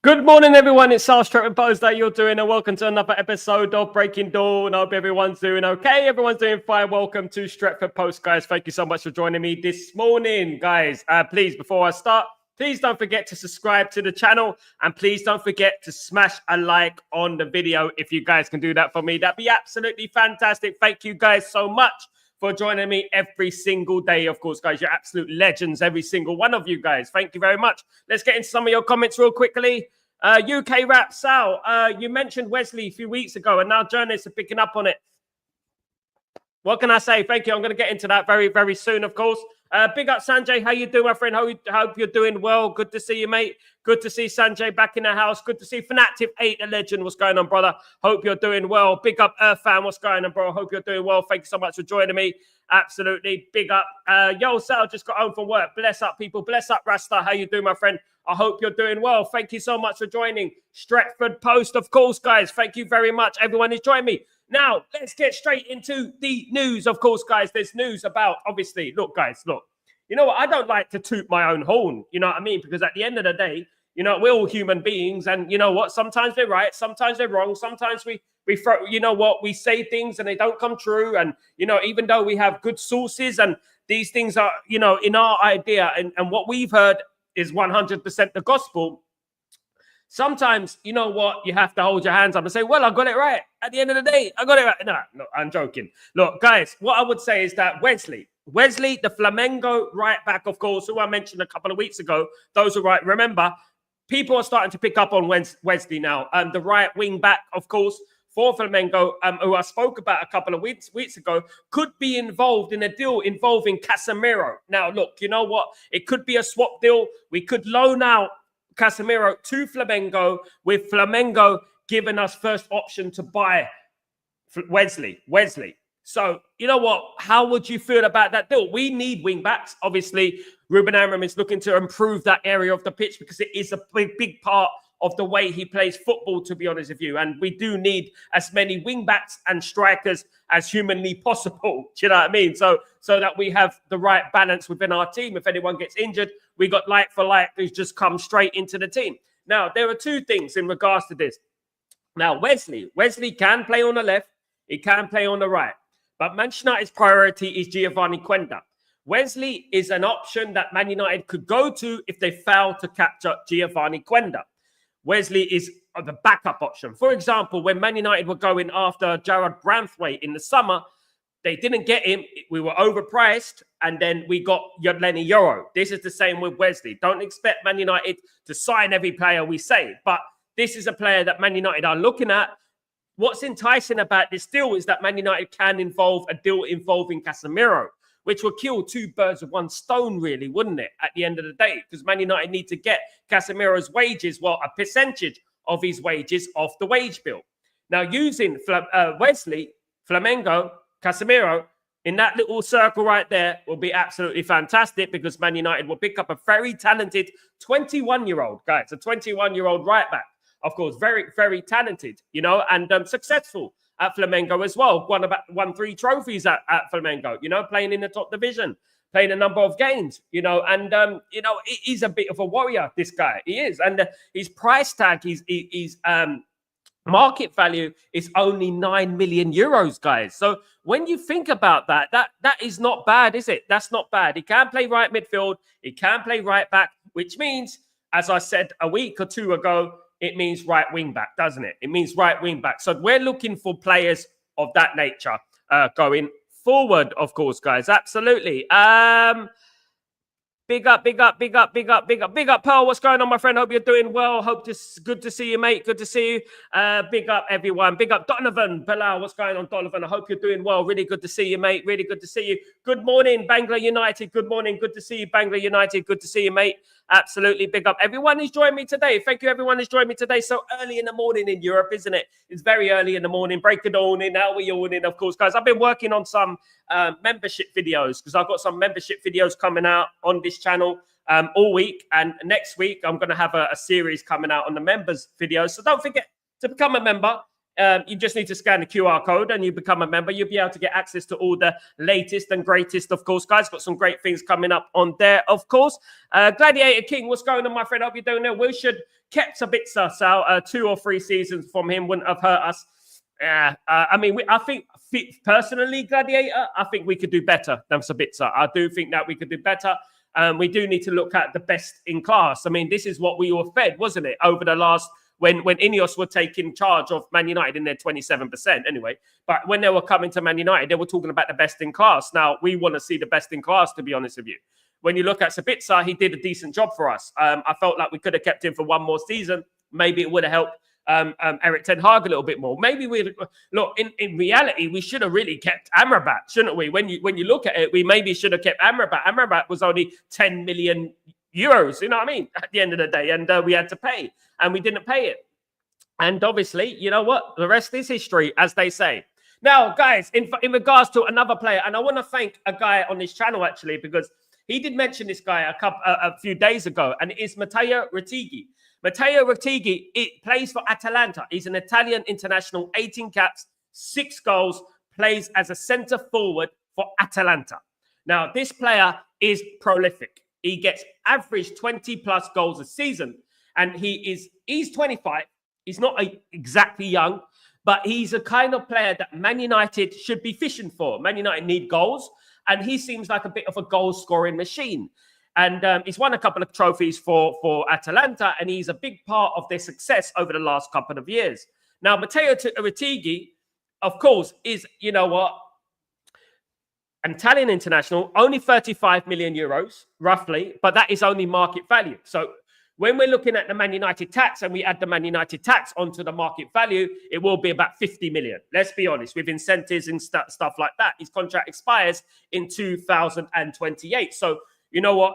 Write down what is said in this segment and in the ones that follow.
Good morning, everyone. It's Stretford Post that you're doing, and welcome to another episode of Breaking Dawn. I hope everyone's doing okay. Everyone's doing fine. Welcome to Stretford Post, guys. Thank you so much for joining me this morning, guys. Please, before I start, please don't forget to subscribe to the channel, and please don't forget to smash a like on the video. If you guys can do that for me, that'd be absolutely fantastic. Thank you guys so much for joining me every single day. Of course, guys, you're absolute legends, every single one of you guys. Thank you very much. Let's get into some of your comments real quickly. UK Rap Sal, you mentioned Wesley a few weeks ago, and now journalists are picking up on it. What can I say? Thank you. I'm going to get into that very, very soon, of course. Big up, Sanjay. How you doing, my friend? Hope you're doing well. Good to see you, mate. Good to see Sanjay back in the house. Good to see Fanatic8, the legend. What's going on, brother? Hope you're doing well. Big up, Fan. What's going on, bro? Hope you're doing well. Thank you so much for joining me. Absolutely. Big up. Yo, Sal just got home from work. Bless up, people. Bless up, Rasta. How you doing, my friend? I hope you're doing well. Thank you so much for joining. Stretford Post, of course, guys. Thank you very much. Everyone is joining me. Now, let's get straight into the news. Of course, guys, there's news about, obviously, look, guys, look. You know what? I don't like to toot my own horn. You know what I mean? Because at the end of the day, you know, we're all human beings. And you know what? Sometimes they're right. Sometimes they're wrong. Sometimes we throw, you know what? We say things and they don't come true. And, you know, even though we have good sources and these things are, you know, in our idea and what we've heard is 100% the gospel. Sometimes, you know what, you have to hold your hands up and say, well, I got it right. At the end of the day, I got it right. No, I'm joking. Look, guys, what I would say is that Wesley, the Flamengo right back, of course, who I mentioned a couple of weeks ago, those who remember, people are starting to pick up on Wesley now. The right wing back, of course, for Flamengo, who I spoke about a couple of weeks ago, could be involved in a deal involving Casemiro. Now, look, you know what? It could be a swap deal. We could loan out Casemiro to Flamengo, with Flamengo giving us first option to buy Wesley. So, you know what? How would you feel about that deal? We need wing backs. Obviously, Ruben Amorim is looking to improve that area of the pitch because it is a big part of the way he plays football, to be honest with you. And we do need as many wing backs and strikers as humanly possible. Do you know what I mean? So that we have the right balance within our team. If anyone gets injured, we got like for like who's just come straight into the team. Now, there are two things in regards to this. Now, Wesley can play on the left. He can play on the right. But Manchester United's priority is Giovanni Quenda. Wesley is an option that Man United could go to if they fail to capture Giovanni Quenda. Wesley is the backup option. For example, when Man United were going after Jared Branthwaite in the summer, they didn't get him. We were overpriced, and then we got Lenny Yoro. This is the same with Wesley. Don't expect Man United to sign every player we say, but this is a player that Man United are looking at. What's enticing about this deal is that Man United can involve a deal involving Casemiro, which will kill two birds with one stone, really, wouldn't it, at the end of the day? Because Man United need to get Casemiro's wages, well, a percentage of his wages off the wage bill. Now, using Wesley, Flamengo, Casemiro, in that little circle right there will be absolutely fantastic because Man United will pick up a very talented 21-year-old, guys, a 21-year-old right back. Of course, very, very talented, you know, and successful at Flamengo as well. Won 3 trophies at Flamengo, you know, playing in the top division, playing a number of games, you know, and, you know, he's a bit of a warrior, this guy. He is. And his price tag, his market value is only 9 million euros, guys. So when you think about that is not bad, is it? That's not bad. He can play right midfield. He can play right back, which means, as I said a week or two ago, it means right wing back, doesn't it? It means right wing back. So we're looking for players of that nature going forward, of course, guys. Absolutely. Big up, Pearl. What's going on, my friend? Hope you're doing well. Good to see you, mate. Good to see you. Big up, everyone. Big up, Donovan. Bilal, what's going on, Donovan? I hope you're doing well. Really good to see you, mate. Really good to see you. Good morning, Bangla United. Good morning. Good to see you, Bangla United. Good to see you, mate. Absolutely. Big up. Everyone who's joined me today. Thank you, everyone who's joined me today. So early in the morning in Europe, isn't it? It's very early in the morning. Break of dawn in. Now we're yawning, of course, guys. I've been working on some membership videos because I've got some membership videos coming out on this channel all week, and next week I'm going to have a series coming out on the members videos. So don't forget to become a member. you just need to scan the QR code and you become a member. You'll be able to get access to all the latest and greatest, of course, guys. Got some great things coming up on there, of course. Gladiator King, what's going on, my friend? Hope you're doing well. We should kept Sabitzer, so 2 or 3 seasons from him wouldn't have hurt us. I mean, I think personally, Gladiator, I think we could do better than Sabitzer. I do think that we could do better. We do need to look at the best in class. I mean, this is what we were fed, wasn't it, over the last... When INEOS were taking charge of Man United in their 27% anyway. But when they were coming to Man United, they were talking about the best in class. Now, we want to see the best in class, to be honest with you. When you look at Sabitzer, he did a decent job for us. I felt like we could have kept him for 1 more season. Maybe it would have helped Eric Ten Hag a little bit more. Maybe look, in reality, we should have really kept Amrabat, shouldn't we? When you look at it, we maybe should have kept Amrabat. Amrabat was only 10 million euros, you know what I mean, at the end of the day. And we had to pay, and we didn't pay it. And obviously, you know what? The rest is history, as they say. Now, guys, in regards to another player, and I want to thank a guy on this channel, actually, because he did mention this guy a few days ago, and it is Mateo Retegui. Mateo Retegui, it plays for Atalanta. He's an Italian international, 18 caps, 6 goals, plays as a centre forward for Atalanta. Now, this player is prolific. He gets average 20+ goals a season, and he's 25. He's not exactly young, but he's a kind of player that Man United should be fishing for. Man United need goals, and he seems like a bit of a goal-scoring machine. And he's won a couple of trophies for Atalanta, and he's a big part of their success over the last couple of years. Now, Mateo Retegui, of course, is, you know what, an Italian international, only 35 million euros, roughly, but that is only market value. So when we're looking at the Man United tax and we add the Man United tax onto the market value, it will be about 50 million. Let's be honest, with incentives and stuff like that. His contract expires in 2028. So, you know what?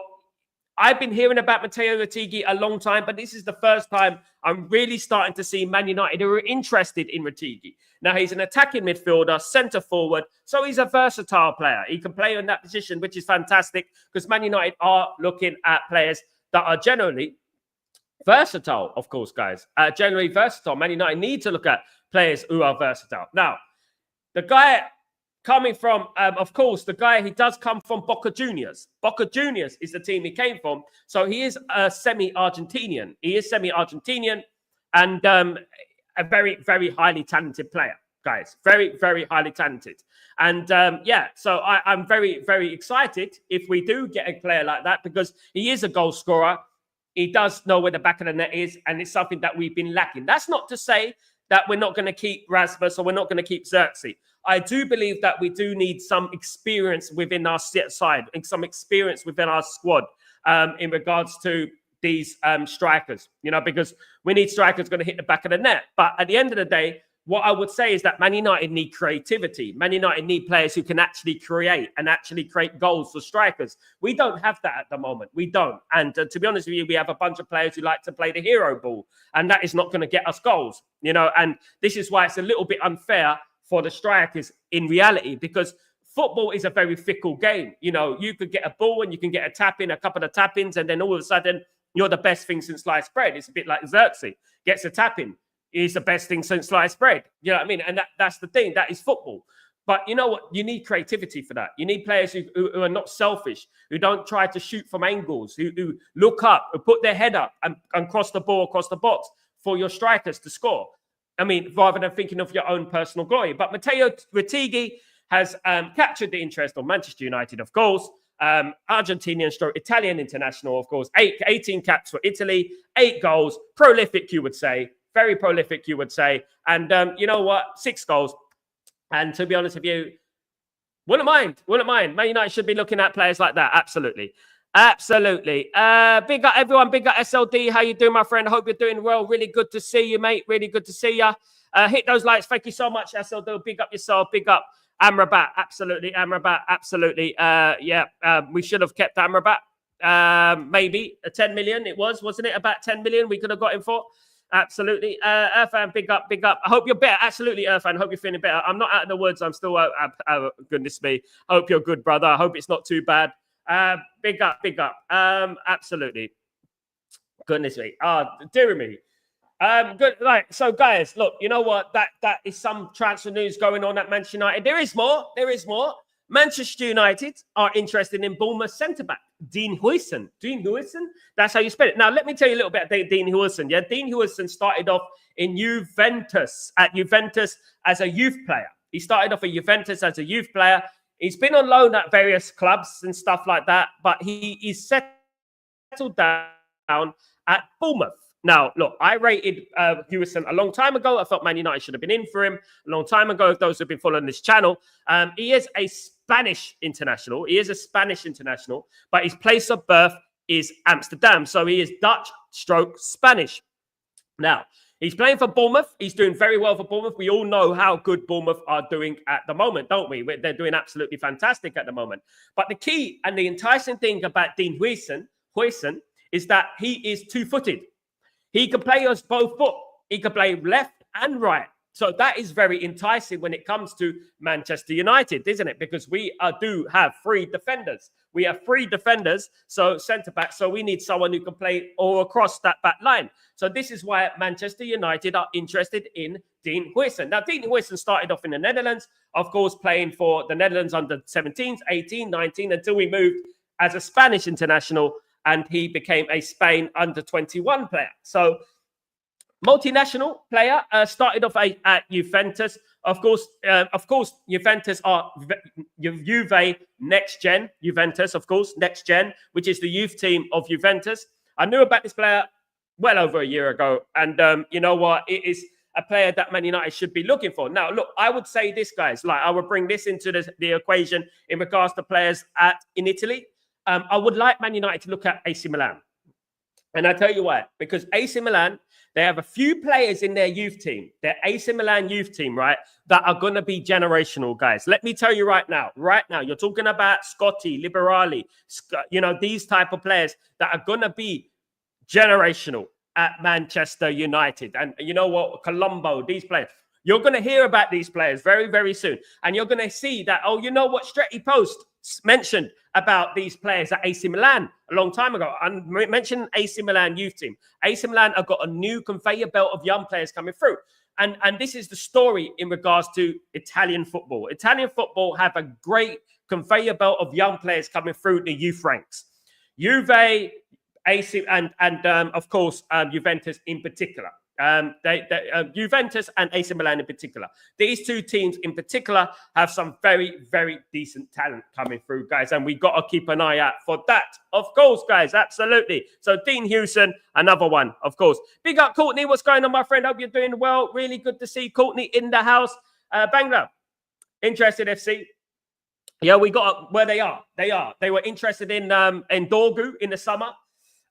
I've been hearing about Mateo Retegui a long time, but this is the first time I'm really starting to see Man United who are interested in Retegui. Now, he's an attacking midfielder, centre forward, so he's a versatile player. He can play in that position, which is fantastic, because Man United are looking at players that are generally versatile, of course, guys. Generally versatile. Man United need to look at players who are versatile. Now, the guy coming from, of course, the guy, he does come from Boca Juniors. Boca Juniors is the team he came from. So he is semi-Argentinian. He is semi-Argentinian and a very, very highly talented player, guys. Very, very highly talented. And yeah, so I'm very, very excited if we do get a player like that, because he is a goal scorer. He does know where the back of the net is, and it's something that we've been lacking. That's not to say that we're not going to keep Rasmus or we're not going to keep Xerxes. I do believe that we do need some experience within our side and some experience within our squad in regards to these strikers, you know, because we need strikers going to hit the back of the net. But at the end of the day, what I would say is that Man United need creativity. Man United need players who can actually create goals for strikers. We don't have that at the moment. We don't. And to be honest with you, we have a bunch of players who like to play the hero ball, and that is not going to get us goals, you know. And this is why it's a little bit unfair for the strikers in reality, because football is a very fickle game. You know, you could get a ball and you can get a tap in, a couple of tap ins, and then all of a sudden you're the best thing since sliced bread. It's a bit like Xerxes gets a tap in. He's the best thing since sliced bread. You know what I mean? And that's the thing. That is football. But you know what? You need creativity for that. You need players who are not selfish, who don't try to shoot from angles, who look up, who put their head up and cross the ball across the box for your strikers to score. I mean, rather than thinking of your own personal glory. But Mateo Retegui has captured the interest of Manchester United, of course. Argentinian/Italian international, of course. 18 caps for Italy, 8 goals. Prolific, you would say. Very prolific, you would say. And you know what? 6 goals. And to be honest with you, wouldn't mind. Man United should be looking at players like that. Absolutely. Absolutely. Big up, everyone. Big up, SLD. How you doing, my friend? Hope you're doing well. Really good to see you, mate. Really good to see you. Hit those likes. Thank you so much, SLD. Big up yourself. Big up Amrabat. Absolutely. Amrabat. Absolutely. We should have kept Amrabat. Maybe 10 million it was, wasn't it? About 10 million we could have got him for. Absolutely. Irfan, big up, big up. I hope you're better. Absolutely, Irfan. Hope you're feeling better. I'm not out of the woods. I'm still, goodness me. Hope you're good, brother. I hope it's not too bad. Big up. Absolutely. Goodness me. Dear me. Good. Right. So, guys, look, you know what? That is some transfer news going on at Manchester United. There is more. There is more. Manchester United are interested in Bournemouth centre-back, Dean Huijsen. Dean Huijsen? That's how you spell it. Now, let me tell you a little bit about Dean Huijsen. Yeah, Dean Huijsen started off in Juventus, as a youth player. He started off at Juventus as a youth player. He's been on loan at various clubs and stuff like that, but he is settled down at Bournemouth. Now, look, I rated Huijsen a long time ago. I thought Man United should have been in for him a long time ago. If those who have been following this channel, he is a Spanish international. But his place of birth is Amsterdam. So he is Dutch/Spanish. Now, he's playing for Bournemouth. He's doing very well for Bournemouth. We all know how good Bournemouth are doing at the moment, don't we? They're doing absolutely fantastic at the moment. But the key and the enticing thing about Dean Huijsen is that he is two-footed. He can play us both foot. He can play left and right. So that is very enticing when it comes to Manchester United, isn't it? Because we do have three defenders. We have three defenders, so centre-back. So we need someone who can play all across that back line. So this is why Manchester United are interested in Dean Huijsen. Now, Dean Huijsen started off in the Netherlands, of course, playing for the Netherlands under 17s, 18, 19, until we moved as a Spanish international, and he became a Spain under-21 player. So multinational player, started off at Juventus. Of course, Juventus are Juve Next Gen. Juventus, of course, Next Gen, which is the youth team of Juventus. I knew about this player well over a year ago. And you know what? It is a player that Man United should be looking for. Now, look, I would say this, guys. Like, I would bring this into the equation in regards to players in Italy. I would like Man United to look at AC Milan. And I tell you why. Because AC Milan, they have a few players in their youth team, their AC Milan youth team, right, that are going to be generational, guys. Let me tell you right now, you're talking about Scotti, Liberali, these type of players that are going to be generational at Manchester United. And you know what? Colombo, these players. You're going to hear about these players very, very soon. And you're going to see that, oh, you know what? Stretty Post mentioned about these players at AC Milan a long time ago. And mentioned AC Milan youth team. AC Milan have got a new conveyor belt of young players coming through. And this is the story in regards to Italian football. Italian football have a great conveyor belt of young players coming through the youth ranks. Juve, AC, and of course, Juventus in particular. Juventus and AC Milan in particular. These two teams in particular have some very, very decent talent coming through, guys. And we got to keep an eye out for that. Of course, guys. Absolutely. So Dean Huijsen, another one, of course. Big up, Courtney. What's going on, my friend? Hope you're doing well. Really good to see Courtney in the house. Bangla, interested FC. Yeah, we got where they are. They were interested in Dorgu in the summer.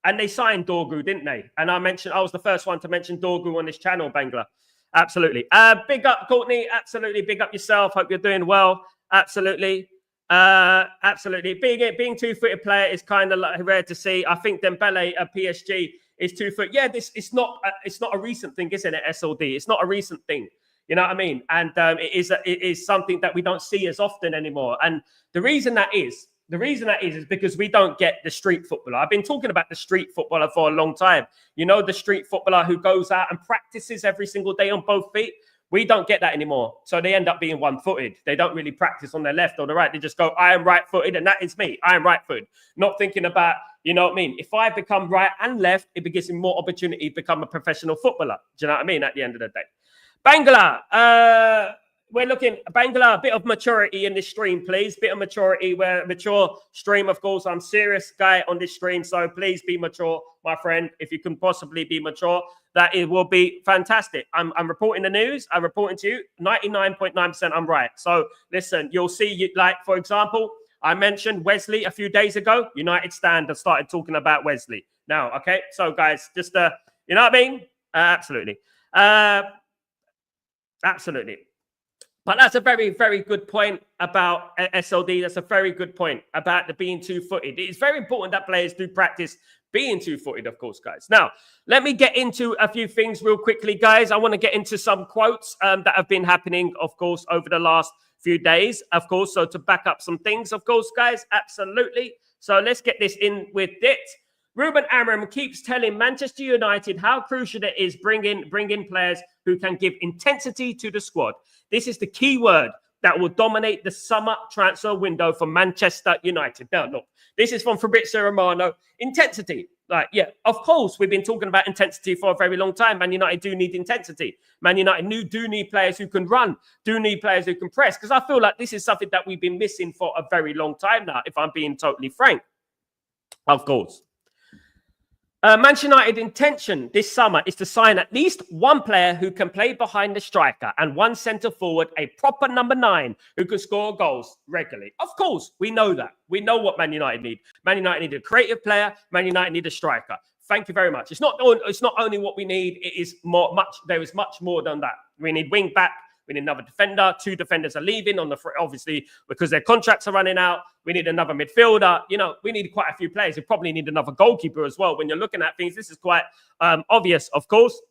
And they signed Dorgu, didn't they? And I was the first one to mention Dorgu on this channel, Bangla. Absolutely. Big up, Courtney. Absolutely. Big up yourself. Hope you're doing well. Absolutely. Absolutely. Being two-footed player is kind of like rare to see. I think Dembele at PSG is 2 foot. Yeah, it's not a recent thing, isn't it, SLD? It's not a recent thing. You know what I mean? And it is something that we don't see as often anymore. And the reason that is because we don't get the street footballer. I've been talking about the street footballer for a long time. You know, the street footballer who goes out and practices every single day on both feet. We don't get that anymore. So they end up being one-footed. They don't really practice on their left or the right. They just go, I am right-footed, and that is me. I am right-footed. Not thinking about, you know what I mean? If I become right and left, it gives me more opportunity to become a professional footballer. Do you know what I mean? At the end of the day. Bangla, we're looking, Bangla, a bit of maturity in this stream, please. Bit of maturity. We're a mature stream, of course. I'm serious guy on this stream, so please be mature, my friend. If you can possibly be mature, that it will be fantastic. I'm reporting the news. I'm reporting to you. 99.9% I'm right. So listen, you'll see, like, for example, I mentioned Wesley a few days ago. United Stand have started talking about Wesley now, okay? So, guys, just, you know what I mean? Absolutely. Absolutely. But that's a very, very good point about SLD. That's a very good point about the being two-footed. It is very important that players do practice being two-footed, of course, guys. Now, let me get into a few things real quickly, guys. I want to get into some quotes that have been happening, of course, over the last few days, of course. So to back up some things, of course, guys, absolutely. So let's get this in with it. Ruben Amorim keeps telling Manchester United how crucial it is bring in players who can give intensity to the squad. This is the key word that will dominate the summer transfer window for Manchester United. Now, look, this is from Fabrizio Romano. Intensity. Like, yeah, of course, we've been talking about intensity for a very long time. Man United do need intensity. Man United do need players who can run, do need players who can press. Because I feel like this is something that we've been missing for a very long time now, if I'm being totally frank. Of course. Manchester United intention this summer is to sign at least one player who can play behind the striker and one centre forward, a proper number 9 who can score goals regularly. Of course, we know that. We know what Man United need. Man United need a creative player. Man United need a striker. Thank you very much. It's not only what we need. It is there is much more than that. We need wing back. We need another defender. 2 defenders are leaving obviously because their contracts are running out. We need another midfielder. You know, we need quite a few players. We probably need another goalkeeper as well. When you're looking at things, this is quite obvious, of course.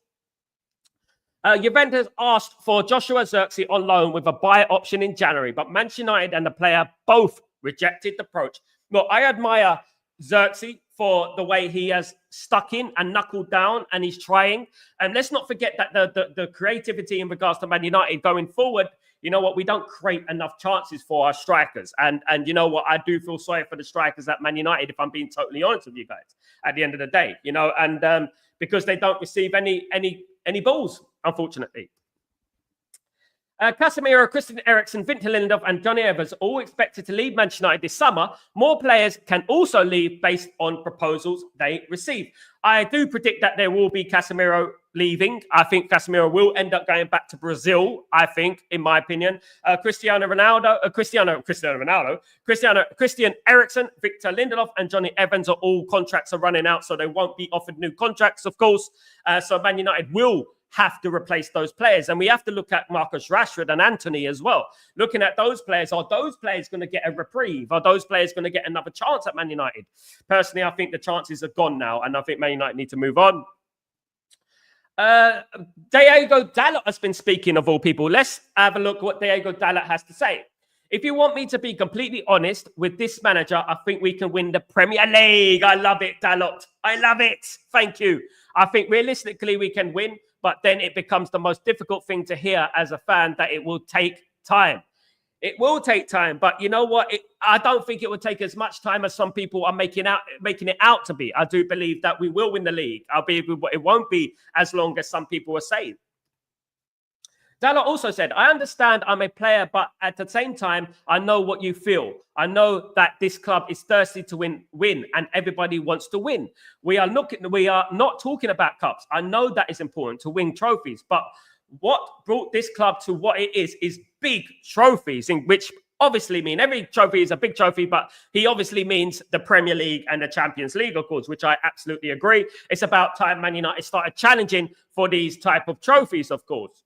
Juventus asked for Joshua Zirkzee on loan with a buy option in January, but Manchester United and the player both rejected the approach. Look, I admire Zirkzee for the way he has stuck in and knuckled down and he's trying. And let's not forget that the creativity in regards to Man United going forward, you know what, we don't create enough chances for our strikers. And you know what, I do feel sorry for the strikers at Man United, if I'm being totally honest with you guys, at the end of the day, you know, and because they don't receive any balls, unfortunately. Casemiro, Christian Eriksen, Victor Lindelof and Johnny Evans all expected to leave Manchester United this summer. More players can also leave based on proposals they receive. I do predict that there will be Casemiro leaving. I think Casemiro will end up going back to Brazil, I think, in my opinion. Christian Eriksen, Victor Lindelof and Johnny Evans are all contracts are running out, so they won't be offered new contracts, of course. So Man United will have to replace those players. And we have to look at Marcus Rashford and Anthony as well. Looking at those players, are those players going to get a reprieve? Are those players going to get another chance at Man United? Personally, I think the chances are gone now, and I think Man United need to move on. Diogo Dalot has been speaking, of all people. Let's have a look at what Diogo Dalot has to say. If you want me to be completely honest with this manager, I think we can win the Premier League. I love it, Dalot. I love it. Thank you. I think realistically we can win, but then it becomes the most difficult thing to hear as a fan that it will take time. It will take time, but you know what? I don't think it will take as much time as some people are making it out to be. I do believe that we will win the league. It won't be as long as some people are saying. Dalot also said, I understand I'm a player, but at the same time, I know what you feel. I know that this club is thirsty to win, and everybody wants to win. We are not talking about cups. I know that is important to win trophies, but what brought this club to what it is big trophies, in which obviously mean every trophy is a big trophy, but he obviously means the Premier League and the Champions League, of course, which I absolutely agree. It's about time Man United started challenging for these type of trophies, of course.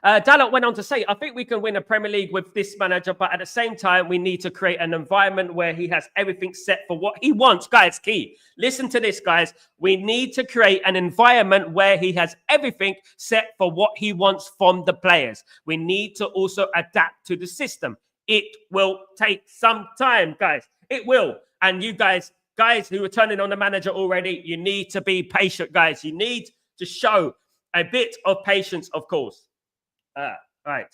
Dalot went on to say, I think we can win a Premier League with this manager, but at the same time, we need to create an environment where he has everything set for what he wants. Guys, key. Listen to this, guys. We need to create an environment where he has everything set for what he wants from the players. We need to also adapt to the system. It will take some time, guys. It will. And you guys who are turning on the manager already, you need to be patient, guys. You need to show a bit of patience, of course. Right.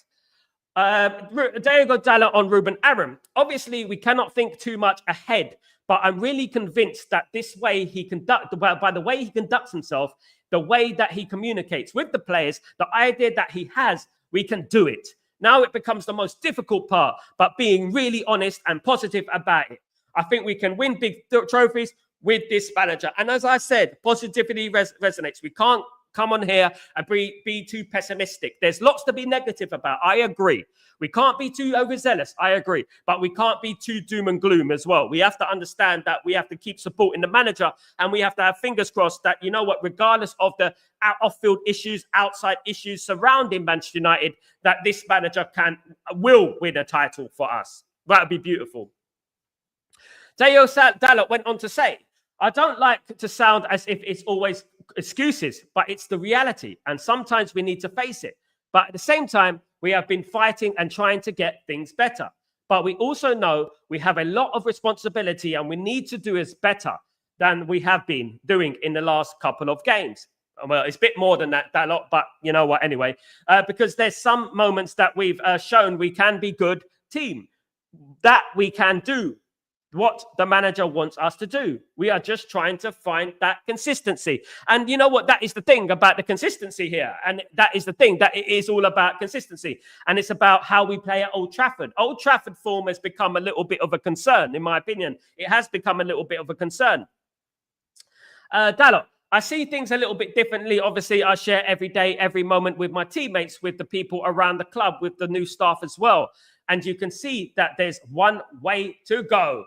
Diogo Dalot on Ruben Amorim. Obviously, we cannot think too much ahead, but I'm really convinced that this way by the way he conducts himself, the way that he communicates with the players, the idea that he has, we can do it. Now it becomes the most difficult part, but being really honest and positive about it. I think we can win big trophies with this manager. And as I said, positivity resonates. We can't come on here and be too pessimistic. There's lots to be negative about. I agree. We can't be too overzealous. I agree. But we can't be too doom and gloom as well. We have to understand that we have to keep supporting the manager, and we have to have fingers crossed that, you know what, regardless of the off-field issues, outside issues surrounding Manchester United, that this manager will win a title for us. That would be beautiful. Diogo Dalot went on to say, I don't like to sound as if it's always excuses, but it's the reality. And sometimes we need to face it. But at the same time, we have been fighting and trying to get things better. But we also know we have a lot of responsibility and we need to do it better. than we have been doing in the last couple of games. Well, it's a bit more than that, Dalot, but you know what, anyway. Because there's some moments that we've shown we can be good team, that we can do what the manager wants us to do. We are just trying to find that consistency. And you know what? That is the thing about the consistency here. And that is the thing, that it is all about consistency. And it's about how we play at Old Trafford. Old Trafford form has become a little bit of a concern, in my opinion. It has become a little bit of a concern. Dalot, I see things a little bit differently. Obviously, I share every day, every moment with my teammates, with the people around the club, with the new staff as well. And you can see that there's one way to go,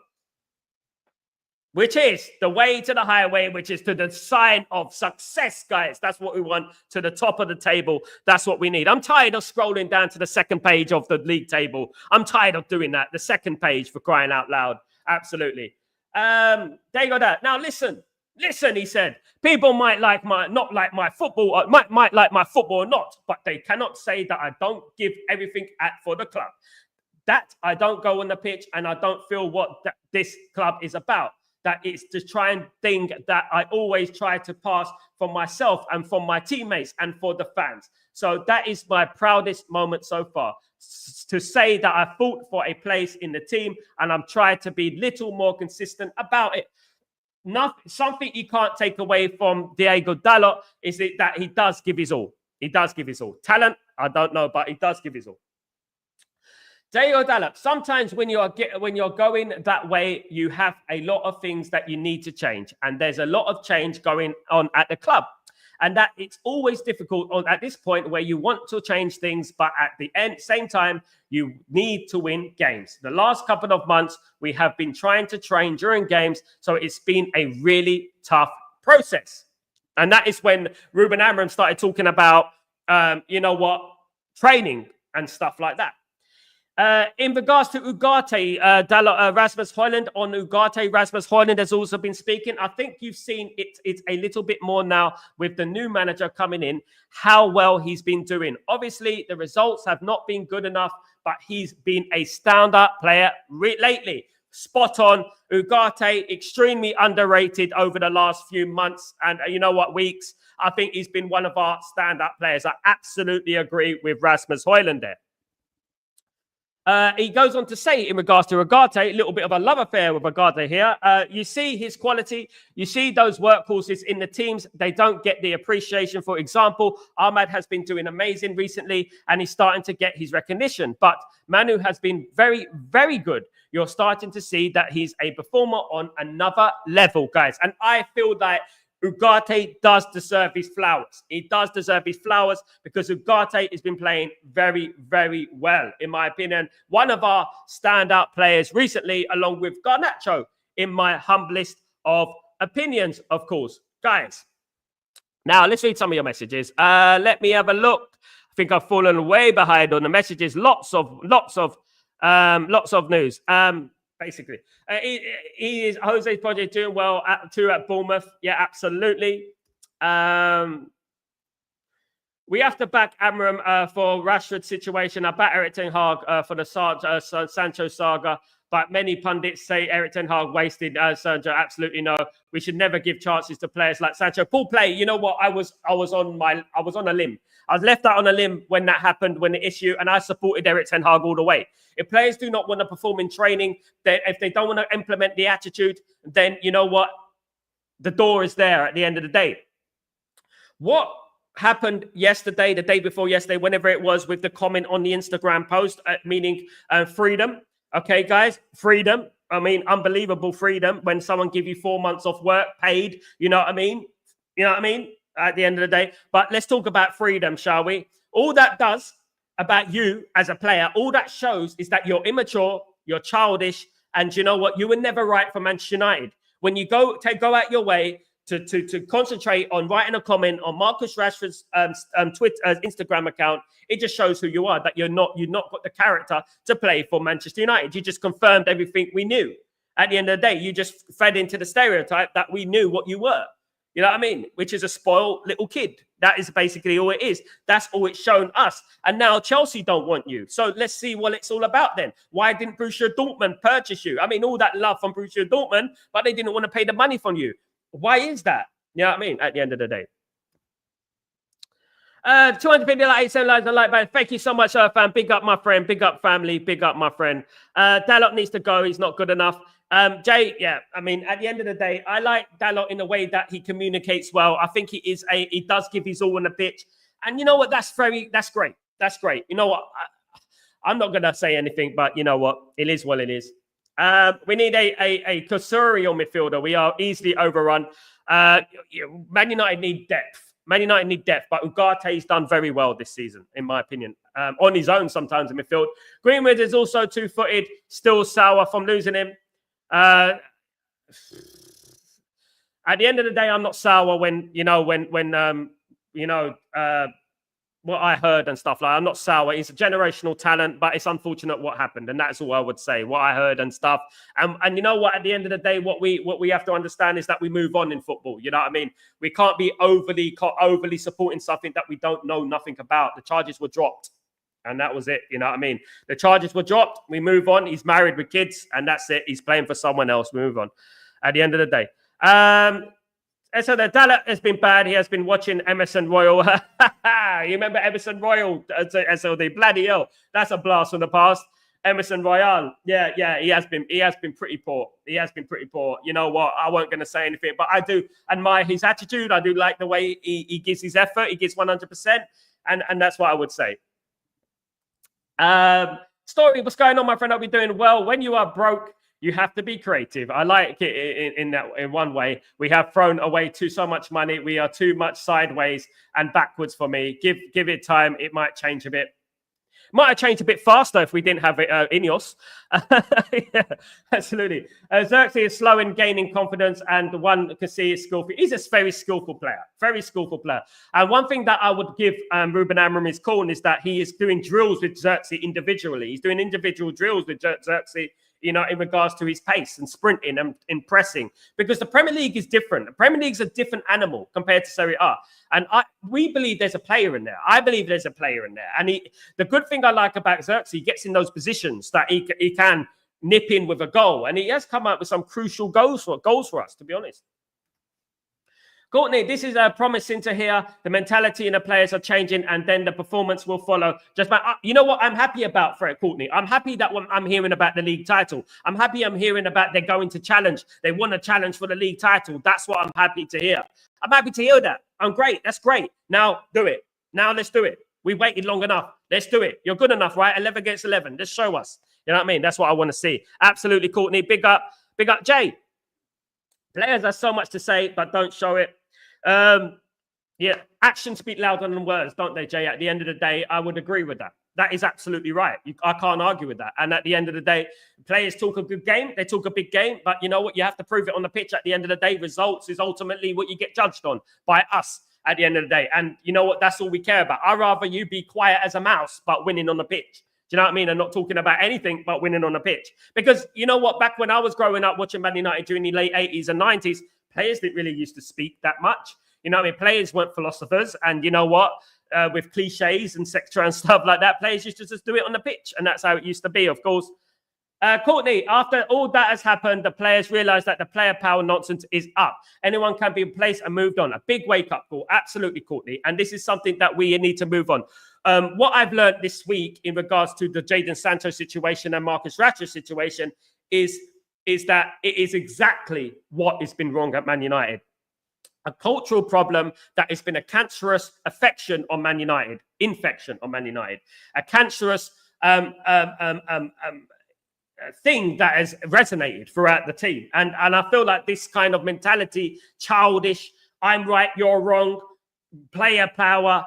which is the way to the highway, which is to the sign of success, guys. That's what we want, to the top of the table. That's what we need. I'm tired of scrolling down to the second page of the league table. I'm tired of doing that. The second page, for crying out loud. Absolutely. There you go. That. Now, listen, he said, people might not like my football, or might like my football or not, but they cannot say that I don't give everything for the club. That I don't go on the pitch and I don't feel what this club is about. That it's to try and think that I always try to pass for myself and for my teammates and for the fans. So that is my proudest moment so far, to say that I fought for a place in the team and I'm trying to be a little more consistent about it. Something you can't take away from Diogo Dalot is that he does give his all. He does give his all. Talent, I don't know, but he does give his all. Diogo Dalot, sometimes when you're going that way, you have a lot of things that you need to change. And there's a lot of change going on at the club. And that it's always difficult at this point where you want to change things, but at the same time, you need to win games. The last couple of months, we have been trying to train during games. So it's been a really tough process. And that is when Ruben Amorim started talking about, training and stuff like that. In regards to Ugarte, Rasmus Højlund, on Ugarte, Rasmus Højlund has also been speaking. I think you've seen it's a little bit more now with the new manager coming in, how well he's been doing. Obviously, the results have not been good enough, but he's been a stand-up player lately. Spot on. Ugarte, extremely underrated over the last few months and weeks. I think he's been one of our stand-up players. I absolutely agree with Rasmus Højlund there. He goes on to say, in regards to Ugarte, a little bit of a love affair with Ugarte here. You see his quality. You see those workhorses in the teams. They don't get the appreciation. For example, Ahmad has been doing amazing recently, and he's starting to get his recognition. But Manu has been very, very good. You're starting to see that he's a performer on another level, guys. And I feel that Ugarte does deserve his flowers. He does deserve his flowers because Ugarte has been playing very, very well, in my opinion. One of our standout players recently, along with Garnacho, in my humblest of opinions, of course. Guys, now let's read some of your messages. Let me have a look. I think I've fallen way behind on the messages. Lots of news. Basically, he is Jose's project doing well at Bournemouth. Yeah, absolutely. We have to back Amorim for Rashford situation. I back Erik ten Hag for the Sancho saga. But many pundits say Erik ten Hag wasted Sancho. Absolutely no. We should never give chances to players like Sancho. Poor play. You know what? I was on a limb. I was left out on a limb when that happened, when the issue, and I supported Erik ten Hag all the way. If players do not want to perform in training, if they don't want to implement the attitude, then you know what? The door is there at the end of the day. What happened yesterday, the day before yesterday, whenever it was, with the comment on the Instagram post, meaning freedom. Okay, guys, freedom. I mean, unbelievable freedom when someone give you 4 months off work paid. You know what I mean? At the end of the day. But let's talk about freedom, shall we? All that does about you as a player, all that shows is that you're immature, you're childish, and you know what? You were never right for Manchester United. When you go out your way to concentrate on writing a comment on Marcus Rashford's Instagram account, it just shows who you are, that you've not got the character to play for Manchester United. You just confirmed everything we knew. At the end of the day, you just fed into the stereotype that we knew what you were. You know what I mean? Which is a spoiled little kid. That is basically all it is. That's all it's shown us. And now Chelsea don't want you. So let's see what it's all about then. Why didn't Borussia Dortmund purchase you? I mean, all that love from Borussia Dortmund, but they didn't want to pay the money from you. Why is that? You know what I mean? At the end of the day. 250 like 87 likes and like button. Thank you so much, fam. Big up my friend, big up family, big up my friend. Dalot needs to go. He's not good enough. Jay, yeah, I mean, at the end of the day, I like Dalot in the way that he communicates well. I think he does give his all on the pitch. And you know what? That's great. That's great. You know what? I'm not gonna say anything, but you know what? It is what it is. We need a cursorial midfielder. We are easily overrun. Man United need depth. Man United need depth, but Ugarte's done very well this season, in my opinion. On his own sometimes in midfield. Greenwood is also two-footed, still sour from losing him. At the end of the day, I'm not sour when what I heard and stuff. Like, I'm not sour. He's a generational talent, but it's unfortunate what happened, and that's all I would say. What I heard and stuff. And you know what? At the end of the day, what we have to understand is that we move on in football. You know what I mean? We can't be overly supporting something that we don't know nothing about. The charges were dropped, and that was it. You know what I mean? The charges were dropped. We move on. He's married with kids, and that's it. He's playing for someone else. We move on. At the end of the day. And so the Dalot has been bad. He has been watching Emerson Royal. You remember Emerson Royal? So the bloody hell. That's a blast from the past. Emerson Royal. Yeah. He has been pretty poor. You know what? I wasn't going to say anything, but I do admire his attitude. I do like the way he gives his effort. He gives 100%. And that's what I would say. Story, what's going on, my friend? I'll be doing well. When you are broke, you have to be creative. I like it in one way. We have thrown away so much money. We are too much sideways and backwards for me. Give it time. It might change a bit. Might have changed a bit faster if we didn't have INEOS. Yeah, absolutely. Xerxes is slow in gaining confidence, and one can see is skillful. He's a very skillful player. And one thing that I would give Ruben Amorim his call is that he is doing drills with Xerxes individually. He's doing individual drills with Xerxes, you know, in regards to his pace and sprinting and in pressing, because the Premier League is different. The Premier League is a different animal compared to Serie A. And we believe there's a player in there. I believe there's a player in there. And the good thing I like about Xerxes, he gets in those positions that he can nip in with a goal. And he has come out with some crucial goals for us, to be honest. Courtney, this is promising to hear. The mentality and the players are changing, and then the performance will follow. You know what I'm happy about, Fred Courtney? I'm happy that I'm hearing about the league title. I'm hearing about they're going to challenge. They want a challenge for the league title. That's what I'm happy to hear. I'm happy to hear that. I'm great. That's great. Now do it. Now let's do it. We waited long enough. Let's do it. You're good enough, right? 11 against 11. Just show us. You know what I mean? That's what I want to see. Absolutely, Courtney. Big up, Jay. Players have so much to say, but don't show it. Yeah, actions speak louder than words, don't they, Jay? At the end of the day, I would agree with that. That is absolutely right. I can't argue with that. And at the end of the day, players talk a good game. They talk a big game. But you know what? You have to prove it on the pitch. At the end of the day, results is ultimately what you get judged on by us at the end of the day. And you know what? That's all we care about. I'd rather you be quiet as a mouse, but winning on the pitch. Do you know what I mean? And not talking about anything but winning on the pitch. Because you know what? Back when I was growing up watching Man United during the late 80s and 90s, players didn't really used to speak that much. You know what I mean? Players weren't philosophers. And you know what? With cliches and etc. and stuff like that, players used to just do it on the pitch. And that's how it used to be, of course. Courtney, after all that has happened, the players realised that the player power nonsense is up. Anyone can be replaced and moved on. A big wake-up call. Absolutely, Courtney. And this is something that we need to move on. What I've learned this week in regards to the Jadon Sancho situation and Marcus Rashford situation is that it is exactly what has been wrong at Man United. A cultural problem that has been a cancerous infection on Man United. A cancerous thing that has resonated throughout the team. And I feel like this kind of mentality, childish, I'm right, you're wrong, player power,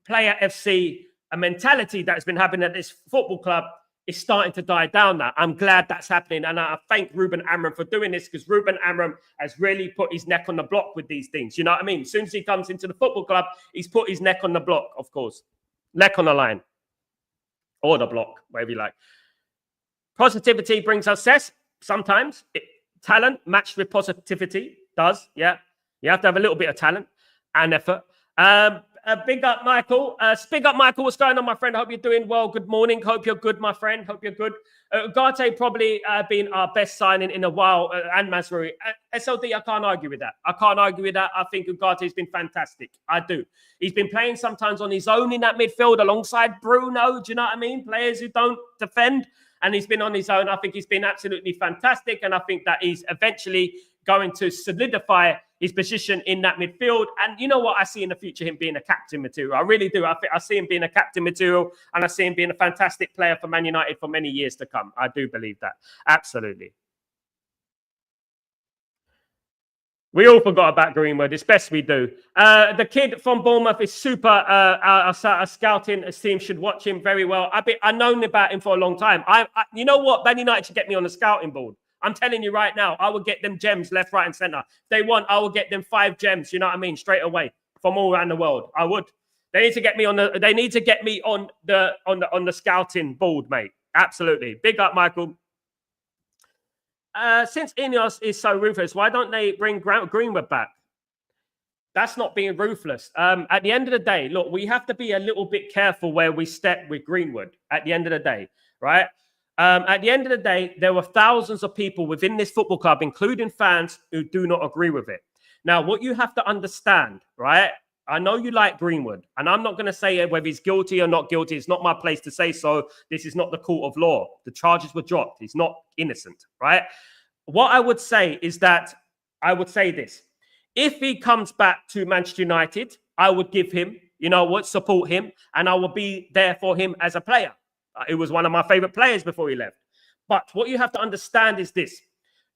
player FC, a mentality that has been happening at this football club is starting to die down now. I'm glad that's happening. And I thank Ruben Amorim for doing this, because Ruben Amorim has really put his neck on the block with these things. You know what I mean? As soon as he comes into the football club, he's put his neck on the block, of course. Neck on the line. Or the block, whatever you like. Positivity brings success. Sometimes talent matched with positivity does, yeah. You have to have a little bit of talent and effort. Big up, Michael. Big up, Michael. What's going on, my friend? Hope you're doing well. Good morning. Hope you're good, my friend. Hope you're good. Ugarte probably been our best signing in a while, and Masraoui. SLD, I can't argue with that. I think Ugarte has been fantastic. I do. He's been playing sometimes on his own in that midfield alongside Bruno. Do you know what I mean? Players who don't defend. And he's been on his own. I think he's been absolutely fantastic. And I think that he's eventually going to solidify his position in that midfield. And you know what? I see in the future him being a captain material. I really do. I see him being a captain material. And I see him being a fantastic player for Man United for many years to come. I do believe that. Absolutely. We all forgot about Greenwood. It's best we do. The kid from Bournemouth is super. Our scouting team should watch him very well. I've known about him for a long time. You know what? Man United should get me on the scouting board. I'm telling you right now, I will get them gems left, right, and centre. If they want, I will get them 5 gems. You know what I mean? Straight away from all around the world. I would. They need to get me on the. They need to get me on the scouting board, mate. Absolutely. Big up, Michael. Since INEOS is so ruthless, why don't they bring Greenwood back? That's not being ruthless. At the end of the day, look, we have to be a little bit careful where we step with Greenwood at the end of the day, right? At the end of the day, there were thousands of people within this football club, including fans, who do not agree with it. Now, what you have to understand, right? I know you like Greenwood, and I'm not going to say whether he's guilty or not guilty. It's not my place to say so. This is not the court of law. The charges were dropped. He's not innocent, right? What I would say is that I would say this. If he comes back to Manchester United, I would give him, support him, and I will be there for him as a player. He was one of my favorite players before he left. But what you have to understand is this.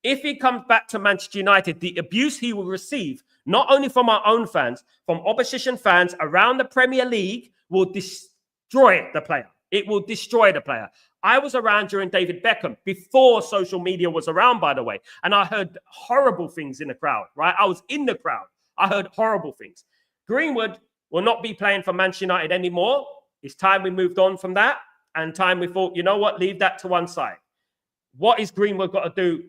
If he comes back to Manchester United, the abuse he will receive, not only from our own fans, from opposition fans around the Premier League, will destroy the player. It will destroy the player. I was around during David Beckham, before social media was around, by the way, and I heard horrible things in the crowd, right? I was in the crowd. I heard horrible things. Greenwood will not be playing for Manchester United anymore. It's time we moved on from that, and time we thought, you know what, leave that to one side. What is Greenwood got to do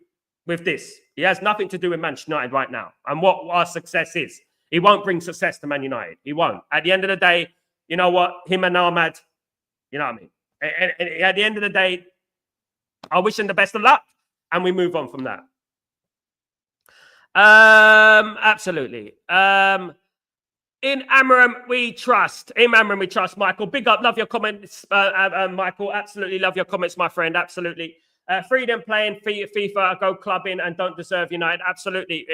with this? He has nothing to do with Manchester United right now. And what our success is. He won't bring success to Man United. He won't. At the end of the day, you know what? Him and Ahmad, you know what I mean? At the end of the day, I wish him the best of luck. And we move on from that. Absolutely. In Amorim, we trust. In Amorim, we trust. Michael, big up. Love your comments, Michael. Absolutely love your comments, my friend. Absolutely. Freedom playing FIFA, go clubbing and don't deserve United. Absolutely.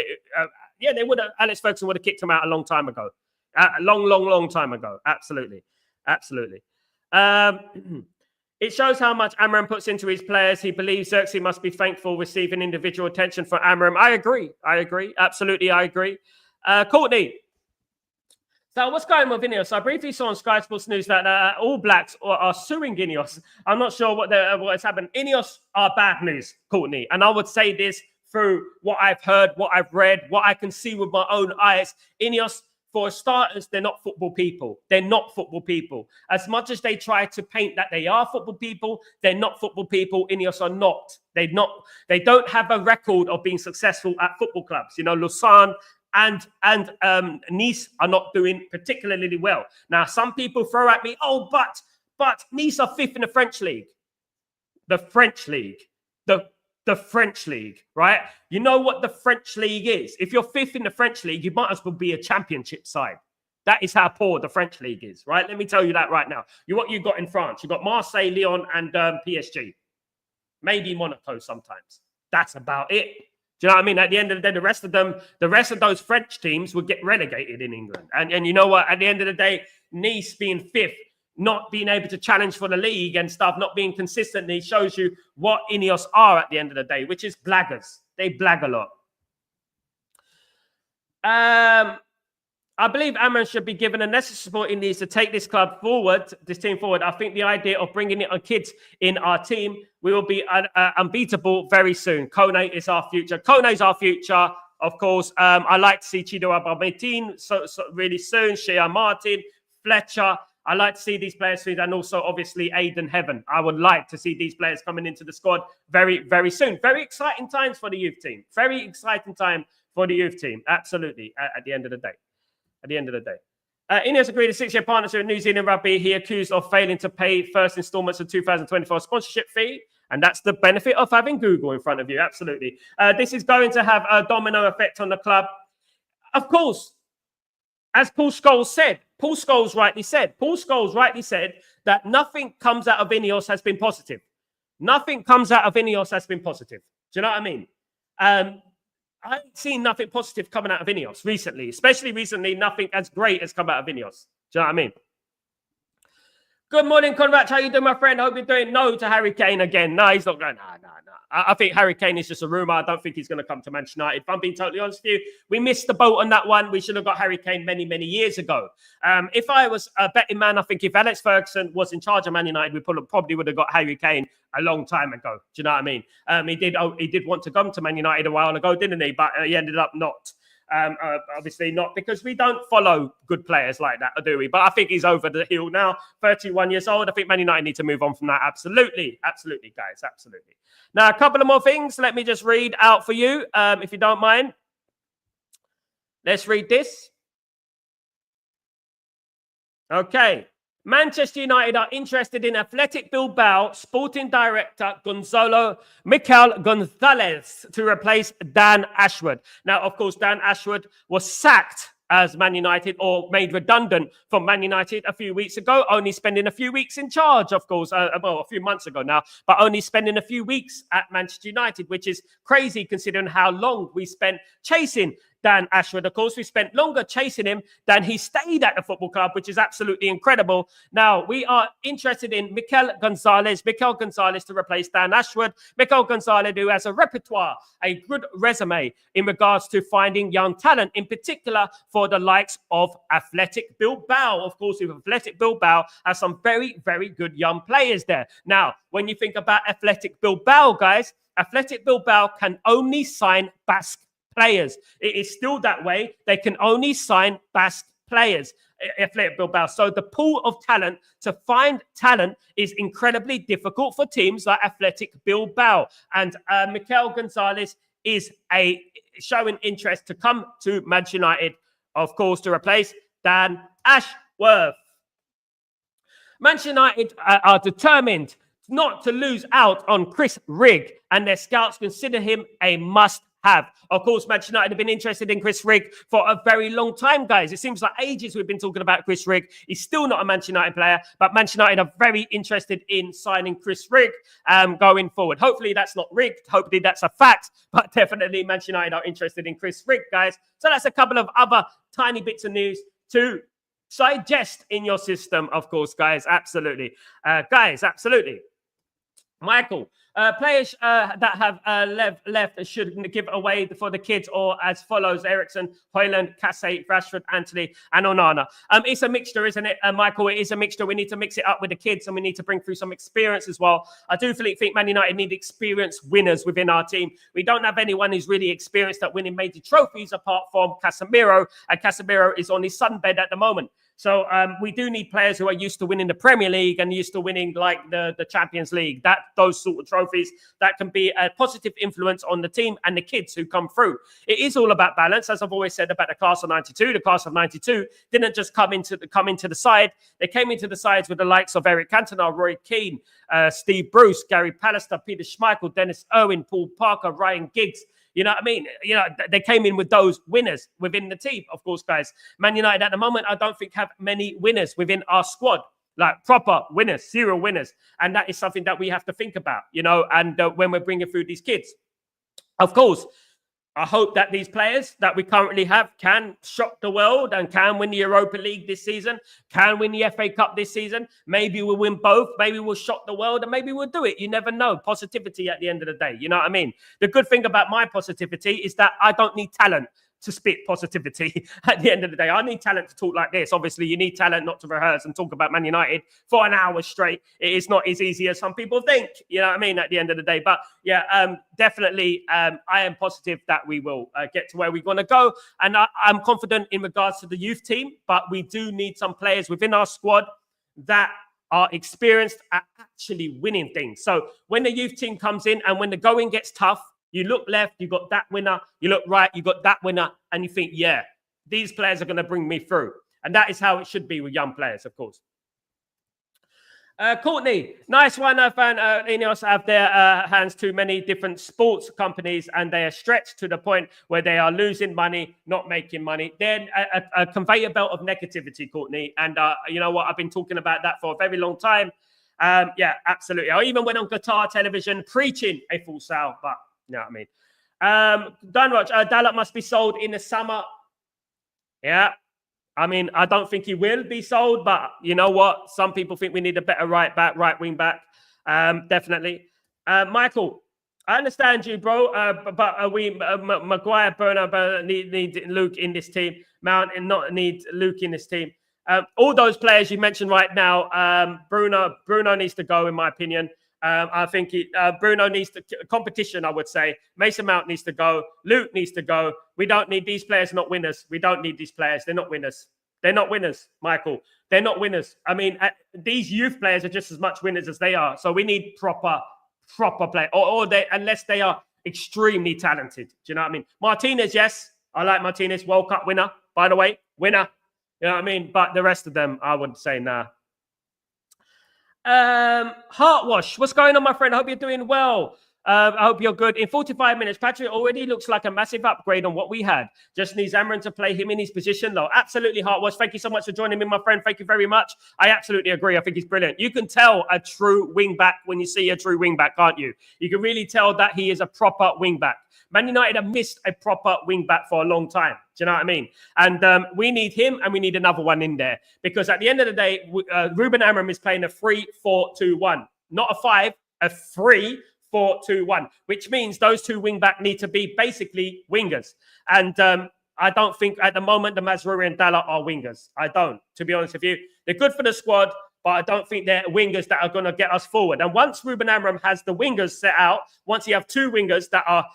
Yeah, they would have. Alex Ferguson would have kicked him out a long time ago. A long time ago. Absolutely. Absolutely. It shows how much Amorim puts into his players. He believes Xerxes must be thankful receiving individual attention from Amorim. I agree. Absolutely, I agree. Courtney. So what's going on with INEOS? I briefly saw on Sky Sports News that All Blacks are suing INEOS. I'm not sure what has happened. INEOS are bad news, Courtney. And I would say this through what I've heard, what I've read, what I can see with my own eyes. INEOS, for starters, they're not football people. They're not football people. As much as they try to paint that they are football people, they're not football people. INEOS are not. They don't have a record of being successful at football clubs. Lausanne and Nice are not doing particularly well. Now, some people throw at me, but Nice are 5th in the French league. The French league. The French league, right? You know what the French league is. If you're 5th in the French league, you might as well be a championship side. That is how poor the French league is, right? Let me tell you that right now. What you got in France? You got Marseille, Lyon, and PSG. Maybe Monaco sometimes. That's about it. Do you know what I mean? At the end of the day, the rest of those French teams would get relegated in England. And you know what? At the end of the day, Nice being 5th, not being able to challenge for the league and stuff, not being consistently shows you what INEOS are at the end of the day, which is blaggers. They blag a lot. I believe Amorim should be given the necessary support he needs to take this club forward, this team forward. I think the idea of bringing in kids in our team, we will be unbeatable very soon. Kone is our future. Kone is our future, of course. I like to see Chido Abametin so really soon, Shea Martin, Fletcher, I like to see these players through, and also obviously Aiden Heaven. I would like to see these players coming into the squad very, very soon. Very exciting times for the youth team. Very exciting time for the youth team. Absolutely. At the end of the day. At the end of the day. INEOS agreed a 6-year partnership with New Zealand Rugby. He accused of failing to pay first instalments of 2024 sponsorship fee. And that's the benefit of having Google in front of you. Absolutely. This is going to have a domino effect on the club. Of course, as Paul Scholes said, Paul Scholes rightly said that nothing comes out of INEOS has been positive. Nothing comes out of INEOS has been positive. Do you know what I mean? I ain't seen nothing positive coming out of INEOS recently. Especially recently, nothing as great has come out of INEOS. Do you know what I mean? Good morning, Conrad. How you doing, my friend? Hope you're doing no to Harry Kane again. No, he's not going. No. I think Harry Kane is just a rumour. I don't think he's going to come to Manchester United. If I'm being totally honest with you, we missed the boat on that one. We should have got Harry Kane many, many years ago. If I was a betting man, I think if Alex Ferguson was in charge of Man United, we probably would have got Harry Kane a long time ago. Do you know what I mean? He did want to come to Man United a while ago, didn't he? But he ended up not. Obviously not, because we don't follow good players like that, do we? But I think he's over the hill now, 31 years old. I think Man United need to move on from that. Absolutely, guys, absolutely. Now, a couple of more things. Let me just read out for you, if you don't mind. Let's read this. Okay. Manchester United are interested in Athletic Bilbao sporting director Mikel Gonzalez to replace Dan Ashwood. Now, of course, Dan Ashwood was sacked as Man United, or made redundant from Man United a few weeks ago, only spending a few weeks in charge, of course, a few months ago now, but only spending a few weeks at Manchester United, which is crazy considering how long we spent chasing Dan Ashwood. Of course, we spent longer chasing him than he stayed at the football club, which is absolutely incredible. Now, we are interested in Mikel Gonzalez to replace Dan Ashwood. Mikel Gonzalez, who has a repertoire, a good resume in regards to finding young talent, in particular for the likes of Athletic Bilbao. Of course, with Athletic Bilbao has some very, very good young players there. Now, when you think about Athletic Bilbao, guys, Athletic Bilbao can only sign Basque players. It is still that way. They can only sign Basque players, Athletic Bilbao. So the pool of talent, to find talent, is incredibly difficult for teams like Athletic Bilbao. And Mikel Gonzalez is showing interest to come to Manchester United, of course, to replace Dan Ashworth. Manchester United are determined not to lose out on Chris Rigg, and their scouts consider him a must-have. Of course, Manchester United have been interested in Chris Rigg for a very long time, guys. It seems like ages we've been talking about Chris Rigg. He's still not a Manchester United player, but Manchester United are very interested in signing Chris Rigg going forward. Hopefully that's not rigged. Hopefully that's a fact, but definitely Manchester United are interested in Chris Rigg, guys. So that's a couple of other tiny bits of news to digest in your system, of course, guys. Absolutely. Guys, absolutely. Michael, players that have left should give away for the kids, or as follows: Ericsson, Højlund, Kassé, Rashford, Anthony, and Onana. It's a mixture, isn't it, Michael? It is a mixture. We need to mix it up with the kids, and we need to bring through some experience as well. I do think Man United need experienced winners within our team. We don't have anyone who's really experienced at winning major trophies apart from Casemiro, and Casemiro is on his sunbed at the moment. So we do need players who are used to winning the Premier League and used to winning like the Champions League. Those sort of trophies that can be a positive influence on the team and the kids who come through. It is all about balance, as I've always said about the class of '92. The class of '92 didn't just come into the side. They came into the sides with the likes of Eric Cantona, Roy Keane, Steve Bruce, Gary Pallister, Peter Schmeichel, Dennis Irwin, Paul Parker, Ryan Giggs. You know what I mean? You know, they came in with those winners within the team, of course, guys. Man United at the moment, I don't think have many winners within our squad, like proper winners, serial winners. And that is something that we have to think about, you know, and when we're bringing through these kids. Of course, I hope that these players that we currently have can shock the world and can win the Europa League this season, can win the FA Cup this season. Maybe we'll win both. Maybe we'll shock the world and maybe we'll do it. You never know. Positivity at the end of the day. You know what I mean? The good thing about my positivity is that I don't need talent to spit positivity at the end of the day. I need talent to talk like this. Obviously, you need talent not to rehearse and talk about Man United for an hour straight. It is not as easy as some people think, you know what I mean, at the end of the day. But yeah, definitely, I am positive that we will get to where we want to go. And I'm confident in regards to the youth team, but we do need some players within our squad that are experienced at actually winning things. So when the youth team comes in and when the going gets tough, you look left, you got that winner. You look right, you got that winner. And you think, yeah, these players are going to bring me through. And that is how it should be with young players, of course. Courtney, nice one, fan. INEOS have their hands to many different sports companies and they are stretched to the point where they are losing money, not making money. Then a conveyor belt of negativity, Courtney. And you know what? I've been talking about that for a very long time. Yeah, absolutely. I even went on Qatar television preaching a full sale, but you know what I mean. Dalot must be sold in the summer. Yeah. I mean, I don't think he will be sold, but you know what? Some people think we need a better right wing back. Definitely. Michael, I understand you, bro. But we Maguire, Bernard need Luke in this team. Mount and not need Luke in this team. All those players you mentioned right now, Bruno needs to go, in my opinion. I think Bruno needs to competition, I would say. Mason Mount needs to go. Luke needs to go. We don't need these players, not winners. We don't need these players. They're not winners. They're not winners, Michael. They're not winners. I mean, these youth players are just as much winners as they are. So we need proper play. Or they, unless they are extremely talented. Do you know what I mean? Martinez, yes. I like Martinez. World Cup winner, by the way. Winner. You know what I mean? But the rest of them, I would say nah. Heartwash, what's going on, my friend? I hope you're doing well. I hope you're good. In 45 minutes, Patrick already looks like a massive upgrade on what we had. Just needs Amran to play him in his position, though. Absolutely, Heartwash. Thank you so much for joining me, my friend. Thank you very much. I absolutely agree. I think he's brilliant. You can tell a true wing back when you see a true wing back, can't you? You can really tell that he is a proper wing back. Man United have missed a proper wing back for a long time. Do you know what I mean? And we need him and we need another one in there. Because at the end of the day, Ruben Amorim is playing a 3-4-2-1. Not a 5, a 3-4-2-1. Which means those two wing back need to be basically wingers. And I don't think at the moment the Mazraoui and Dalot are wingers. I don't, to be honest with you. They're good for the squad, but I don't think they're wingers that are going to get us forward. And once Ruben Amorim has the wingers set out, once you have two wingers that are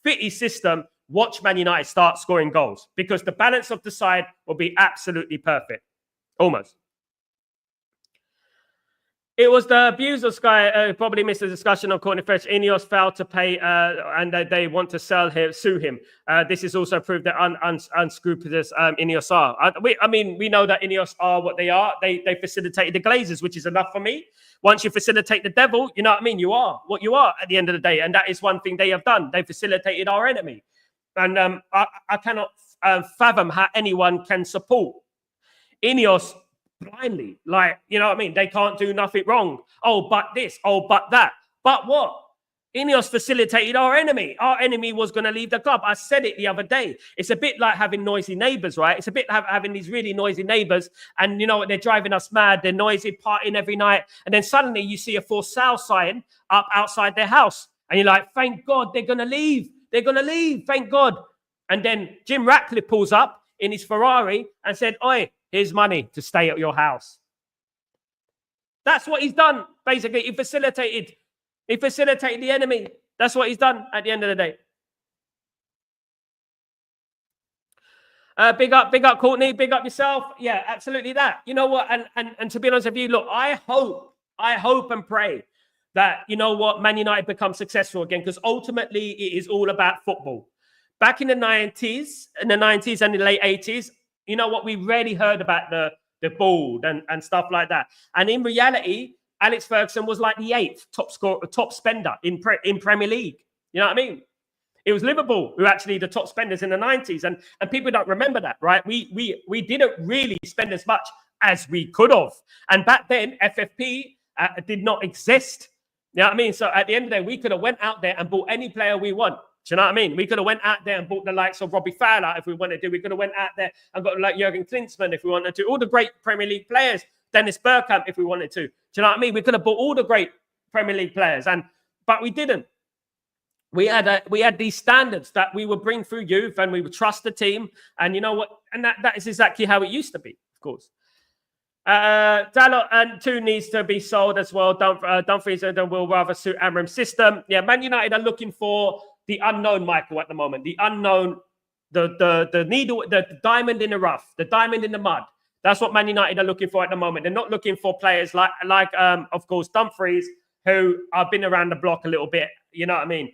fit his system, watch Man United start scoring goals because the balance of the side will be absolutely perfect. Almost. It was the abusers guy probably missed the discussion on Courtney Fresh. INEOS failed to pay and they want to sue him. This is also proved that unscrupulous INEOS are. We know that INEOS are what they are. They facilitated the Glazers, which is enough for me. Once you facilitate the devil, you know what I mean? You are what you are at the end of the day. And that is one thing they have done. They facilitated our enemy. And I cannot fathom how anyone can support INEOS blindly. Like, you know what I mean? They can't do nothing wrong. Oh, but this. Oh, but that. But what? INEOS facilitated our enemy. Our enemy was going to leave the club. I said it the other day. It's a bit like having noisy neighbors, right? It's a bit having these really noisy neighbors. And you know what? They're driving us mad. They're noisy, partying every night. And then suddenly you see a for sale sign up outside their house. And you're like, thank God they're going to leave. They're going to leave. Thank God. And then Jim Ratcliffe pulls up in his Ferrari and said, oi, here's money to stay at your house. That's what he's done. Basically, he facilitated the enemy. That's what he's done at the end of the day. Big up, Courtney. Big up yourself. Yeah, absolutely that. You know what? And to be honest with you, look, I hope and pray that, you know what, Man United becomes successful again, because ultimately it is all about football. Back in the 90s and the late 80s, you know what, we rarely heard about the ball and stuff like that. And in reality, Alex Ferguson was like the 8th top spender in Premier League. You know what I mean? It was Liverpool who actually the top spenders in the 90s. And people don't remember that, right? We didn't really spend as much as we could have. And back then, FFP did not exist. You know what I mean? So at the end of the day, we could have went out there and bought any player we want. Do you know what I mean? We could have went out there and bought the likes of Robbie Fowler if we wanted to. We could have went out there and got like Jurgen Klinsmann if we wanted to. All the great Premier League players. Dennis Bergkamp if we wanted to. Do you know what I mean? We could have bought all the great Premier League players, but we didn't. We had these standards that we would bring through youth, and we would trust the team. And you know what? And that is exactly how it used to be, of course. Dalot and 2 needs to be sold as well. Dumfries will rather suit Amorim's system. Yeah, Man United are looking for the unknown, Michael, at the moment. The unknown, the needle, the diamond in the rough, the diamond in the mud That's what Man United are looking for at the moment. They're not looking for players like of course, Dumfries, who have been around the block a little bit. You know what I mean?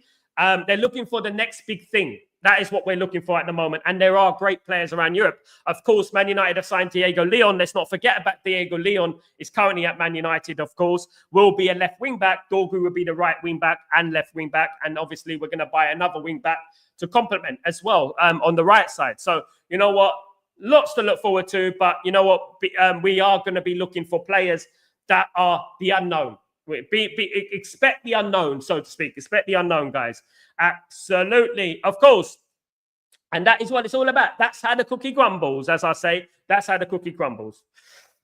They're looking for the next big thing. That is what we're looking for at the moment. And there are great players around Europe. Of course, Man United have signed Diogo Leon. Let's not forget about Diogo Leon. Is currently at Man United, of course. Will be a left wing back. Dorgu will be the right wing back and left wing back. And obviously, we're going to buy another wing back to complement as well on the right side. So, you know what? Lots to look forward to. But you know what? We are going to be looking for players that are the unknown. Expect the unknown, so to speak. Expect the unknown, guys. Absolutely. Of course. And that is what it's all about. That's how the cookie crumbles, as I say. That's how the cookie crumbles.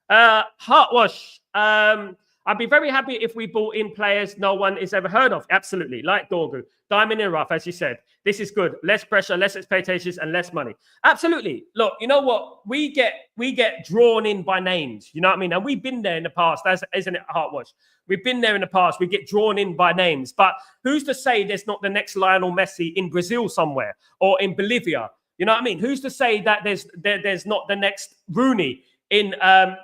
Heartwash. I'd be very happy if we brought in players no one has ever heard of. Absolutely. Like Dorgu. Diamond in rough, as you said. This is good. Less pressure, less expectations, and less money. Absolutely. Look, you know what? We get drawn in by names. You know what I mean? And we've been there in the past, isn't it, Heartwash? We've been there in the past. We get drawn in by names. But who's to say there's not the next Lionel Messi in Brazil somewhere or in Bolivia? You know what I mean? Who's to say that there's not the next Rooney in,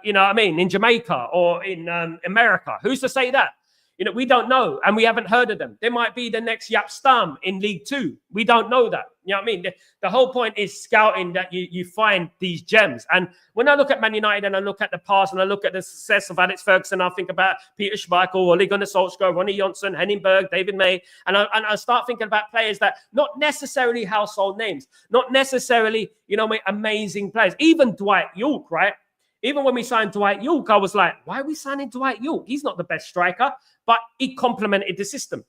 you know what I mean, in Jamaica or in America? Who's to say that? You know, we don't know, and we haven't heard of them. There might be the next Jaap Stam in League Two. We don't know that. You know what I mean? The whole point is scouting that you find these gems. And when I look at Man United and I look at the past and I look at the success of Alex Ferguson, I think about Peter Schmeichel, Ole Gunnar Solskjaer, Ronnie Johnson, Henning Berg, David May, and I start thinking about players that not necessarily household names, not necessarily, you know, amazing players. Even Dwight York, right? Even when we signed Dwight York, I was like, why are we signing Dwight York? He's not the best striker, but he complemented the system.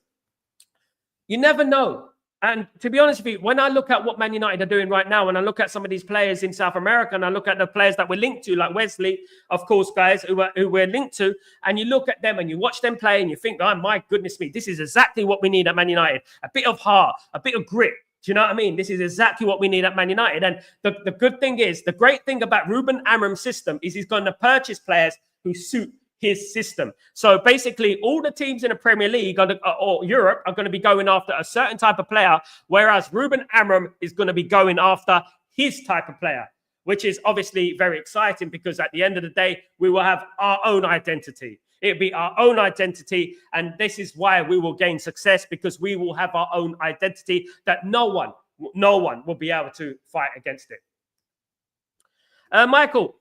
You never know. And to be honest with you, when I look at what Man United are doing right now, and I look at some of these players in South America, and I look at the players that we're linked to, like Wesley, of course, guys, who we're linked to, and you look at them and you watch them play and you think, oh, my goodness me, this is exactly what we need at Man United. A bit of heart, a bit of grit. Do you know what I mean? This is exactly what we need at Man United. And the good thing is, the great thing about Ruben Amorim's system is he's going to purchase players who suit his system. So basically, all the teams in the Premier League or Europe are going to be going after a certain type of player, whereas Ruben Amorim is going to be going after his type of player, which is obviously very exciting because at the end of the day, we will have our own identity. It'll be our own identity. And this is why we will gain success, because we will have our own identity that no one will be able to fight against it. Michael,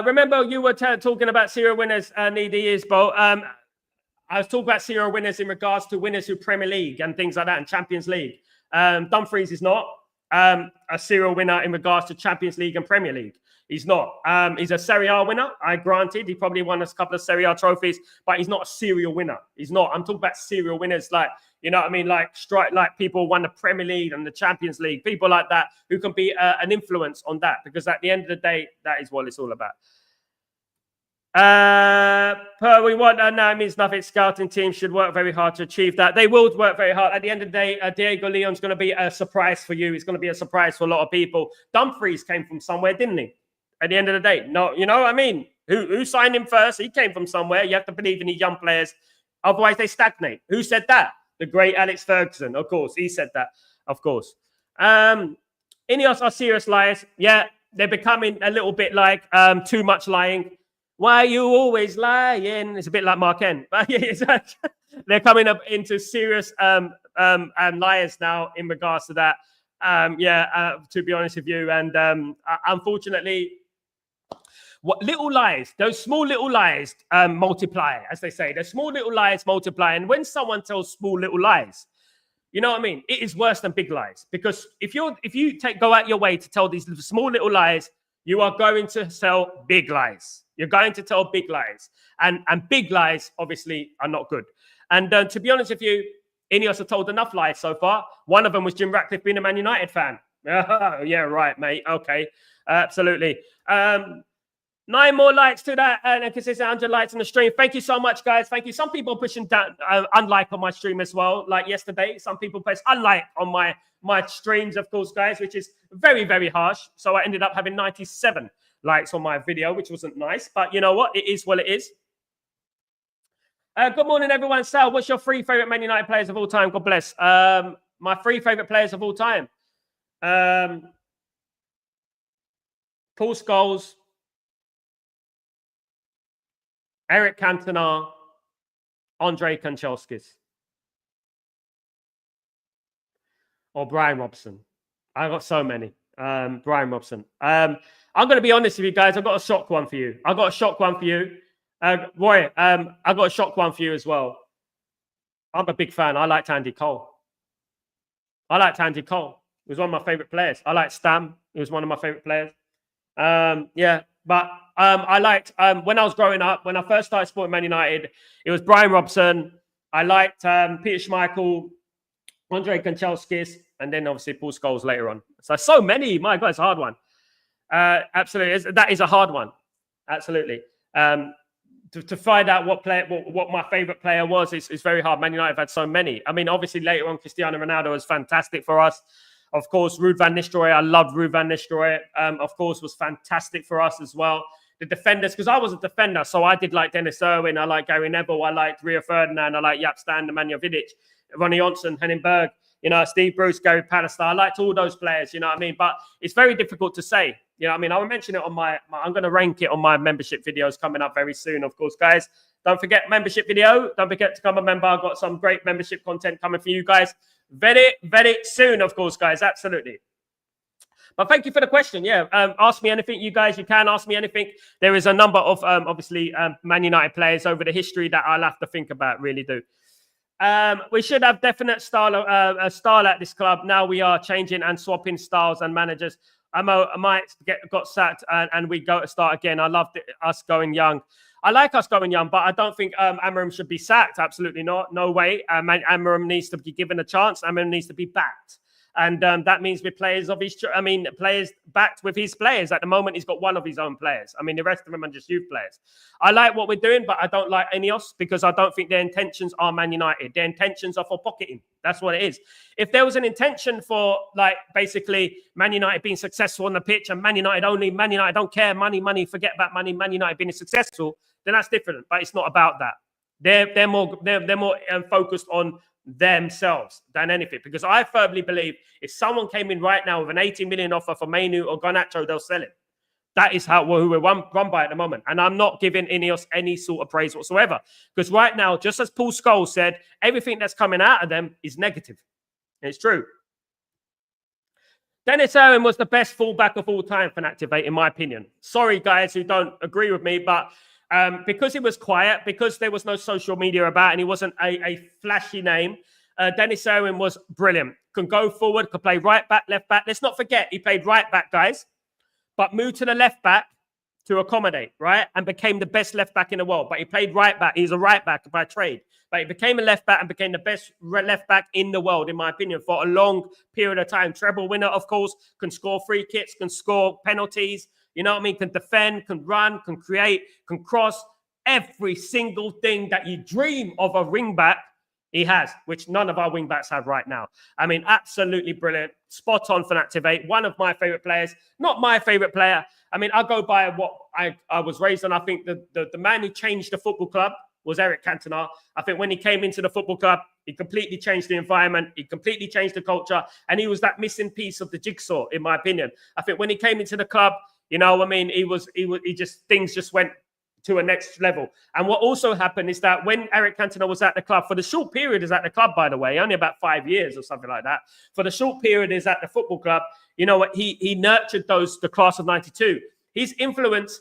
remember you were talking about serial winners need the years, bro. I was talking about serial winners in regards to winners who Premier League and things like that and Champions League. Dumfries is not a serial winner in regards to Champions League and Premier League. He's not. He's a Serie A winner. I granted he probably won a couple of Serie A trophies, but he's not a serial winner. He's not. I'm talking about serial winners, like, you know what I mean, like people who won the Premier League and the Champions League, people like that who can be an influence on that, because at the end of the day, that is what it's all about. We want now means nothing. Scouting teams should work very hard to achieve that. They will work very hard. At the end of the day, Diego Leon's going to be a surprise for you. It's going to be a surprise for a lot of people. Dumfries came from somewhere, didn't he? At the end of the day, no, you know what I mean? Who signed him first? He came from somewhere. You have to believe in these young players. Otherwise, they stagnate. Who said that? The great Alex Ferguson. Of course, he said that. Of course. INEOS are serious liars. Yeah, they're becoming a little bit like too much lying. Why are you always lying? It's a bit like Mark N. But yeah, they're coming up into serious liars now in regards to that. To be honest with you. And unfortunately, what little lies, those small little lies multiply, as they say. The small little lies multiply. And when someone tells small little lies, you know what I mean? It is worse than big lies. Because if you go out your way to tell these small little lies, you are going to tell big lies. You're going to tell big lies. And big lies, obviously, are not good. And to be honest with you, INEOS have told enough lies so far. One of them was Jim Ratcliffe being a Man United fan. Yeah, right, mate. Okay, absolutely. 9 more likes to that, and a consistent 100 likes on the stream. Thank you so much, guys. Thank you. Some people are pushing down unlike on my stream as well, like yesterday. Some people press unlike on my streams, of course, guys, which is very, very harsh. So I ended up having 97 likes on my video, which wasn't nice. But you know what? It is what it is. Good morning, everyone. Sal, what's your 3 favorite Man United players of all time? God bless. My 3 favorite players of all time. Paul Scholes, Eric Cantona, Andre Kanchelskis, or Brian Robson. I got so many. Brian Robson. I'm going to be honest with you guys. I've got a shock one for you. Roy, I've got a shock one for you as well. I'm a big fan. I liked Andy Cole. He was one of my favorite players. I liked Stam. He was one of my favorite players. But I liked, when I was growing up, when I first started supporting Man United, it was Brian Robson. I liked Peter Schmeichel, Andre Kanchelskis, and then obviously Paul Scholes later on. So many. My God, it's a hard one. Absolutely. That is a hard one. Absolutely. To find out what my favorite player was, it's very hard. Man United have had so many. I mean, obviously later on, Cristiano Ronaldo was fantastic for us. Of course, Ruud van Nistelrooy. I loved Ruud van Nistelrooy. Of course, was fantastic for us as well. The defenders, because I was a defender, so I did like Dennis Irwin. I like Gary Neville. I liked Rio Ferdinand. I like Jaap Stam, Nemanja Vidic, Ronnie Johnson, Henning Berg. Steve Bruce, Gary Pallister. I liked all those players. You know what I mean? But it's very difficult to say. You know what I mean? I'll mention it on I'm going to rank it on my membership videos coming up very soon, of course, guys. Don't forget membership video. Don't forget to become a member. I've got some great membership content coming for you guys very, very soon, of course, guys. Absolutely. But thank you for the question. Yeah, ask me anything, you guys. You can ask me anything. There is a number of, obviously, Man United players over the history that I'll have to think about, really do. We should have definite style at this club. Now we are changing and swapping styles and managers. I might got sacked and we go to start again. I loved us going young. I like us going young, but I don't think Amorim should be sacked. Absolutely not. No way. Amorim needs to be given a chance. Amorim needs to be backed. And that means with players players backed with his players. At the moment, he's got one of his own players. I mean, the rest of them are just youth players. I like what we're doing, but I don't like INEOS because I don't think their intentions are Man United. Their intentions are for pocketing. That's what it is. If there was an intention for, basically Man United being successful on the pitch and Man United only, Man United don't care, money, forget about money, Man United being successful, then that's different. But it's not about that. They're more focused on themselves than anything, because I firmly believe if someone came in right now with an 80 million offer for Mainu or Garnacho, they'll sell it. That is who we're run by at the moment. And I'm not giving INEOS any sort of praise whatsoever, because right now, just as Paul Scholes said, everything that's coming out of them is negative. And it's true. Dennis Irwin was the best fullback of all time for Activate, in my opinion. Sorry, guys who don't agree with me, but because he was quiet, because there was no social media about, and he wasn't a flashy name, Dennis Irwin was brilliant. Can go forward, could play right back, left back. Let's not forget, he played right back, guys, but moved to the left back to accommodate, right? And became the best left back in the world. But he played right back. He's a right back by trade. But he became a left back and became the best left back in the world, in my opinion, for a long period of time. Treble winner, of course, can score free kicks, can score penalties. You know what I mean? Can defend, can run, can create, can cross. Every single thing that you dream of a wing back, he has, which none of our wing backs have right now. I mean, absolutely brilliant. Spot on for Activate. One of my favorite players. Not my favorite player. I mean, I'll go by what I was raised on. I think the man who changed the football club was Eric Cantona. I think when he came into the football club, he completely changed the environment. He completely changed the culture. And he was that missing piece of the jigsaw, in my opinion. I think when he came into the club, you know, I mean, things just went to a next level. And what also happened is that when Eric Cantona was at the club, for the short period he's at the club, by the way, only about 5 years or something like that. For the short period he's at the football club, you know what, he nurtured the class of 92. His influence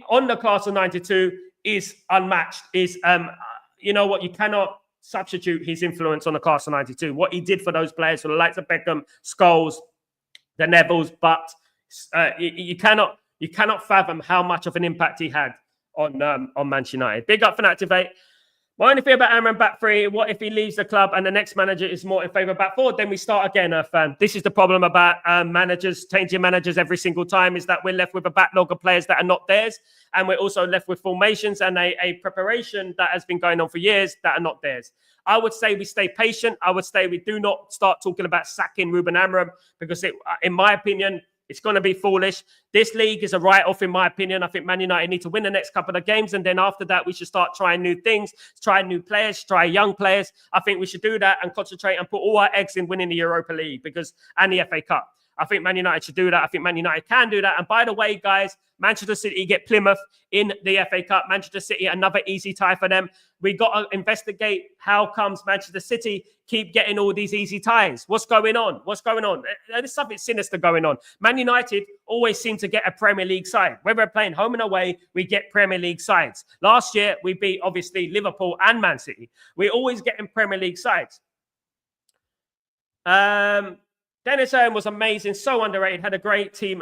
on the class of 92 is unmatched. You know what, you cannot substitute his influence on the class of 92. What he did for those players, for the likes of Beckham, Scholes, the Nevilles, but you cannot fathom how much of an impact he had on Manchester United. Big up for Activate. My only fear about Amorim back three, what if he leaves the club and the next manager is more in favour of back four? Then we start again, fan. This is the problem about managers, changing managers every single time, is that we're left with a backlog of players that are not theirs. And we're also left with formations and a preparation that has been going on for years that are not theirs. I would say we stay patient. I would say we do not start talking about sacking Ruben Amorim, because in my opinion, it's going to be foolish. This league is a write-off, in my opinion. I think Man United need to win the next couple of games. And then after that, we should start trying new things, try new players, try young players. I think we should do that and concentrate and put all our eggs in winning the Europa League and the FA Cup. I think Man United should do that. I think Man United can do that. And by the way, guys, Manchester City get Plymouth in the FA Cup. Manchester City, another easy tie for them. We got to investigate how comes Manchester City keep getting all these easy ties. What's going on? What's going on? There's something sinister going on. Man United always seem to get a Premier League side. Whether we're playing home and away, we get Premier League sides. Last year, we beat, obviously, Liverpool and Man City. We're always getting Premier League sides. Dennis Irwin was amazing, so underrated, had a great team,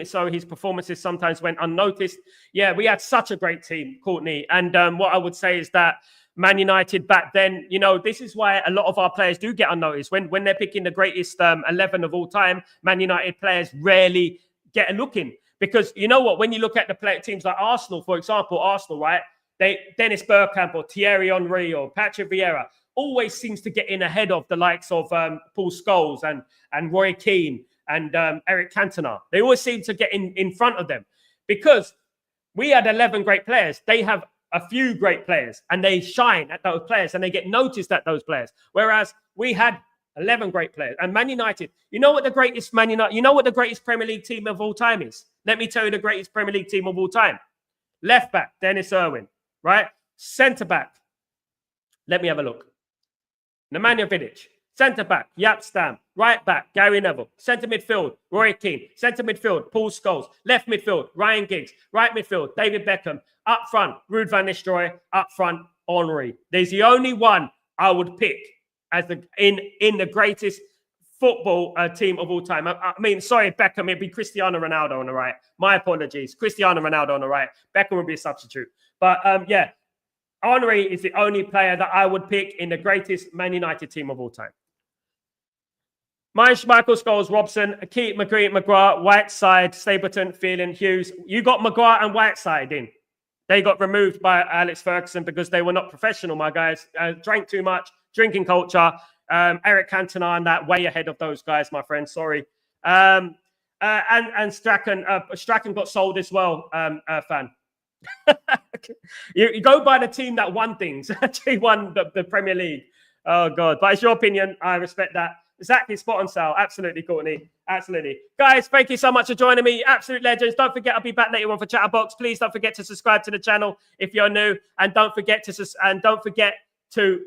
so his performances sometimes went unnoticed. Yeah, we had such a great team, Courtney. And what I would say is that Man United back then, you know, this is why a lot of our players do get unnoticed. When they're picking the greatest 11 of all time, Man United players rarely get a look in. Because you know what, when you look at the teams like Arsenal, for example, right? Dennis Bergkamp or Thierry Henry or Patrick Vieira always seems to get in ahead of the likes of Paul Scholes and Roy Keane and Eric Cantona. They always seem to get in front of them because we had 11 great players. They have a few great players and they shine at those players and they get noticed at those players. Whereas we had 11 great players. And Man United, you know what the greatest Premier League team of all time is? Let me tell you the greatest Premier League team of all time. Left back, Dennis Irwin, right? Centre back, let me have a look. Nemanja Vidic. Centre back, Jaap Stam. Right back, Gary Neville. Centre midfield, Roy Keane. Centre midfield, Paul Scholes. Left midfield, Ryan Giggs. Right midfield, David Beckham. Up front, Ruud van Nistelrooy. Up front, Henry. There's the only one I would pick as in the greatest football team of all time. I mean, sorry, Beckham, it'd be Cristiano Ronaldo on the right. My apologies. Cristiano Ronaldo on the right. Beckham would be a substitute. But yeah, Henry is the only player that I would pick in the greatest Man United team of all time. Michael Scholes, Robson, Keith, McGree, McGrath, Whiteside, Stapleton, Phelan, Hughes. You got McGrath and Whiteside in. They got removed by Alex Ferguson because they were not professional, my guys. Drank too much, drinking culture. Eric Cantona and that way ahead of those guys, my friend. Sorry. And Strachan got sold as well, fan. you go by the team that won things. Actually won the Premier League. Oh, God. But it's your opinion. I respect that. Exactly, spot on, Sal. Absolutely, Courtney. Absolutely. Guys, thank you so much for joining me. Absolute legends. Don't forget, I'll be back later on for Chatterbox. Please don't forget to subscribe to the channel if you're new. And don't forget to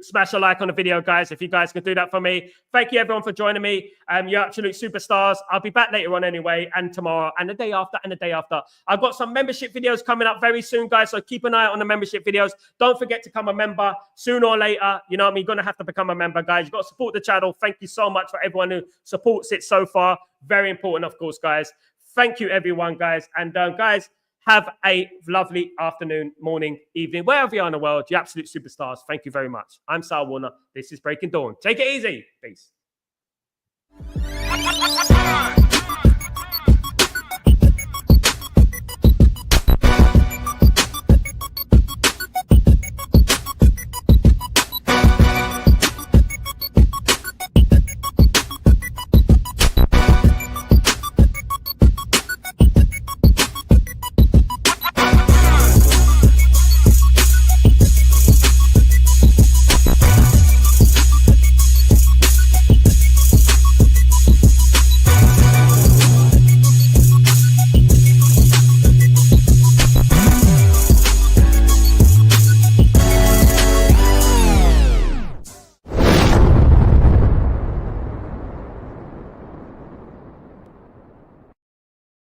smash a like on the video, guys, if you guys can do that for me. Thank you, everyone, for joining me. You're absolute superstars. I'll be back later on anyway, and tomorrow, and the day after, and the day after. I've got some membership videos coming up very soon, guys, so keep an eye out on the membership videos. Don't forget to become a member sooner or later. You know what I mean? You're going to have to become a member, guys. You've got to support the channel. Thank you so much for everyone who supports it so far. Very important, of course, guys. Thank you, everyone, guys. And guys, have a lovely afternoon, morning, evening, wherever you are in the world. You absolute superstars. Thank you very much. I'm Sal Warner. This is Breaking Dawn. Take it easy. Peace.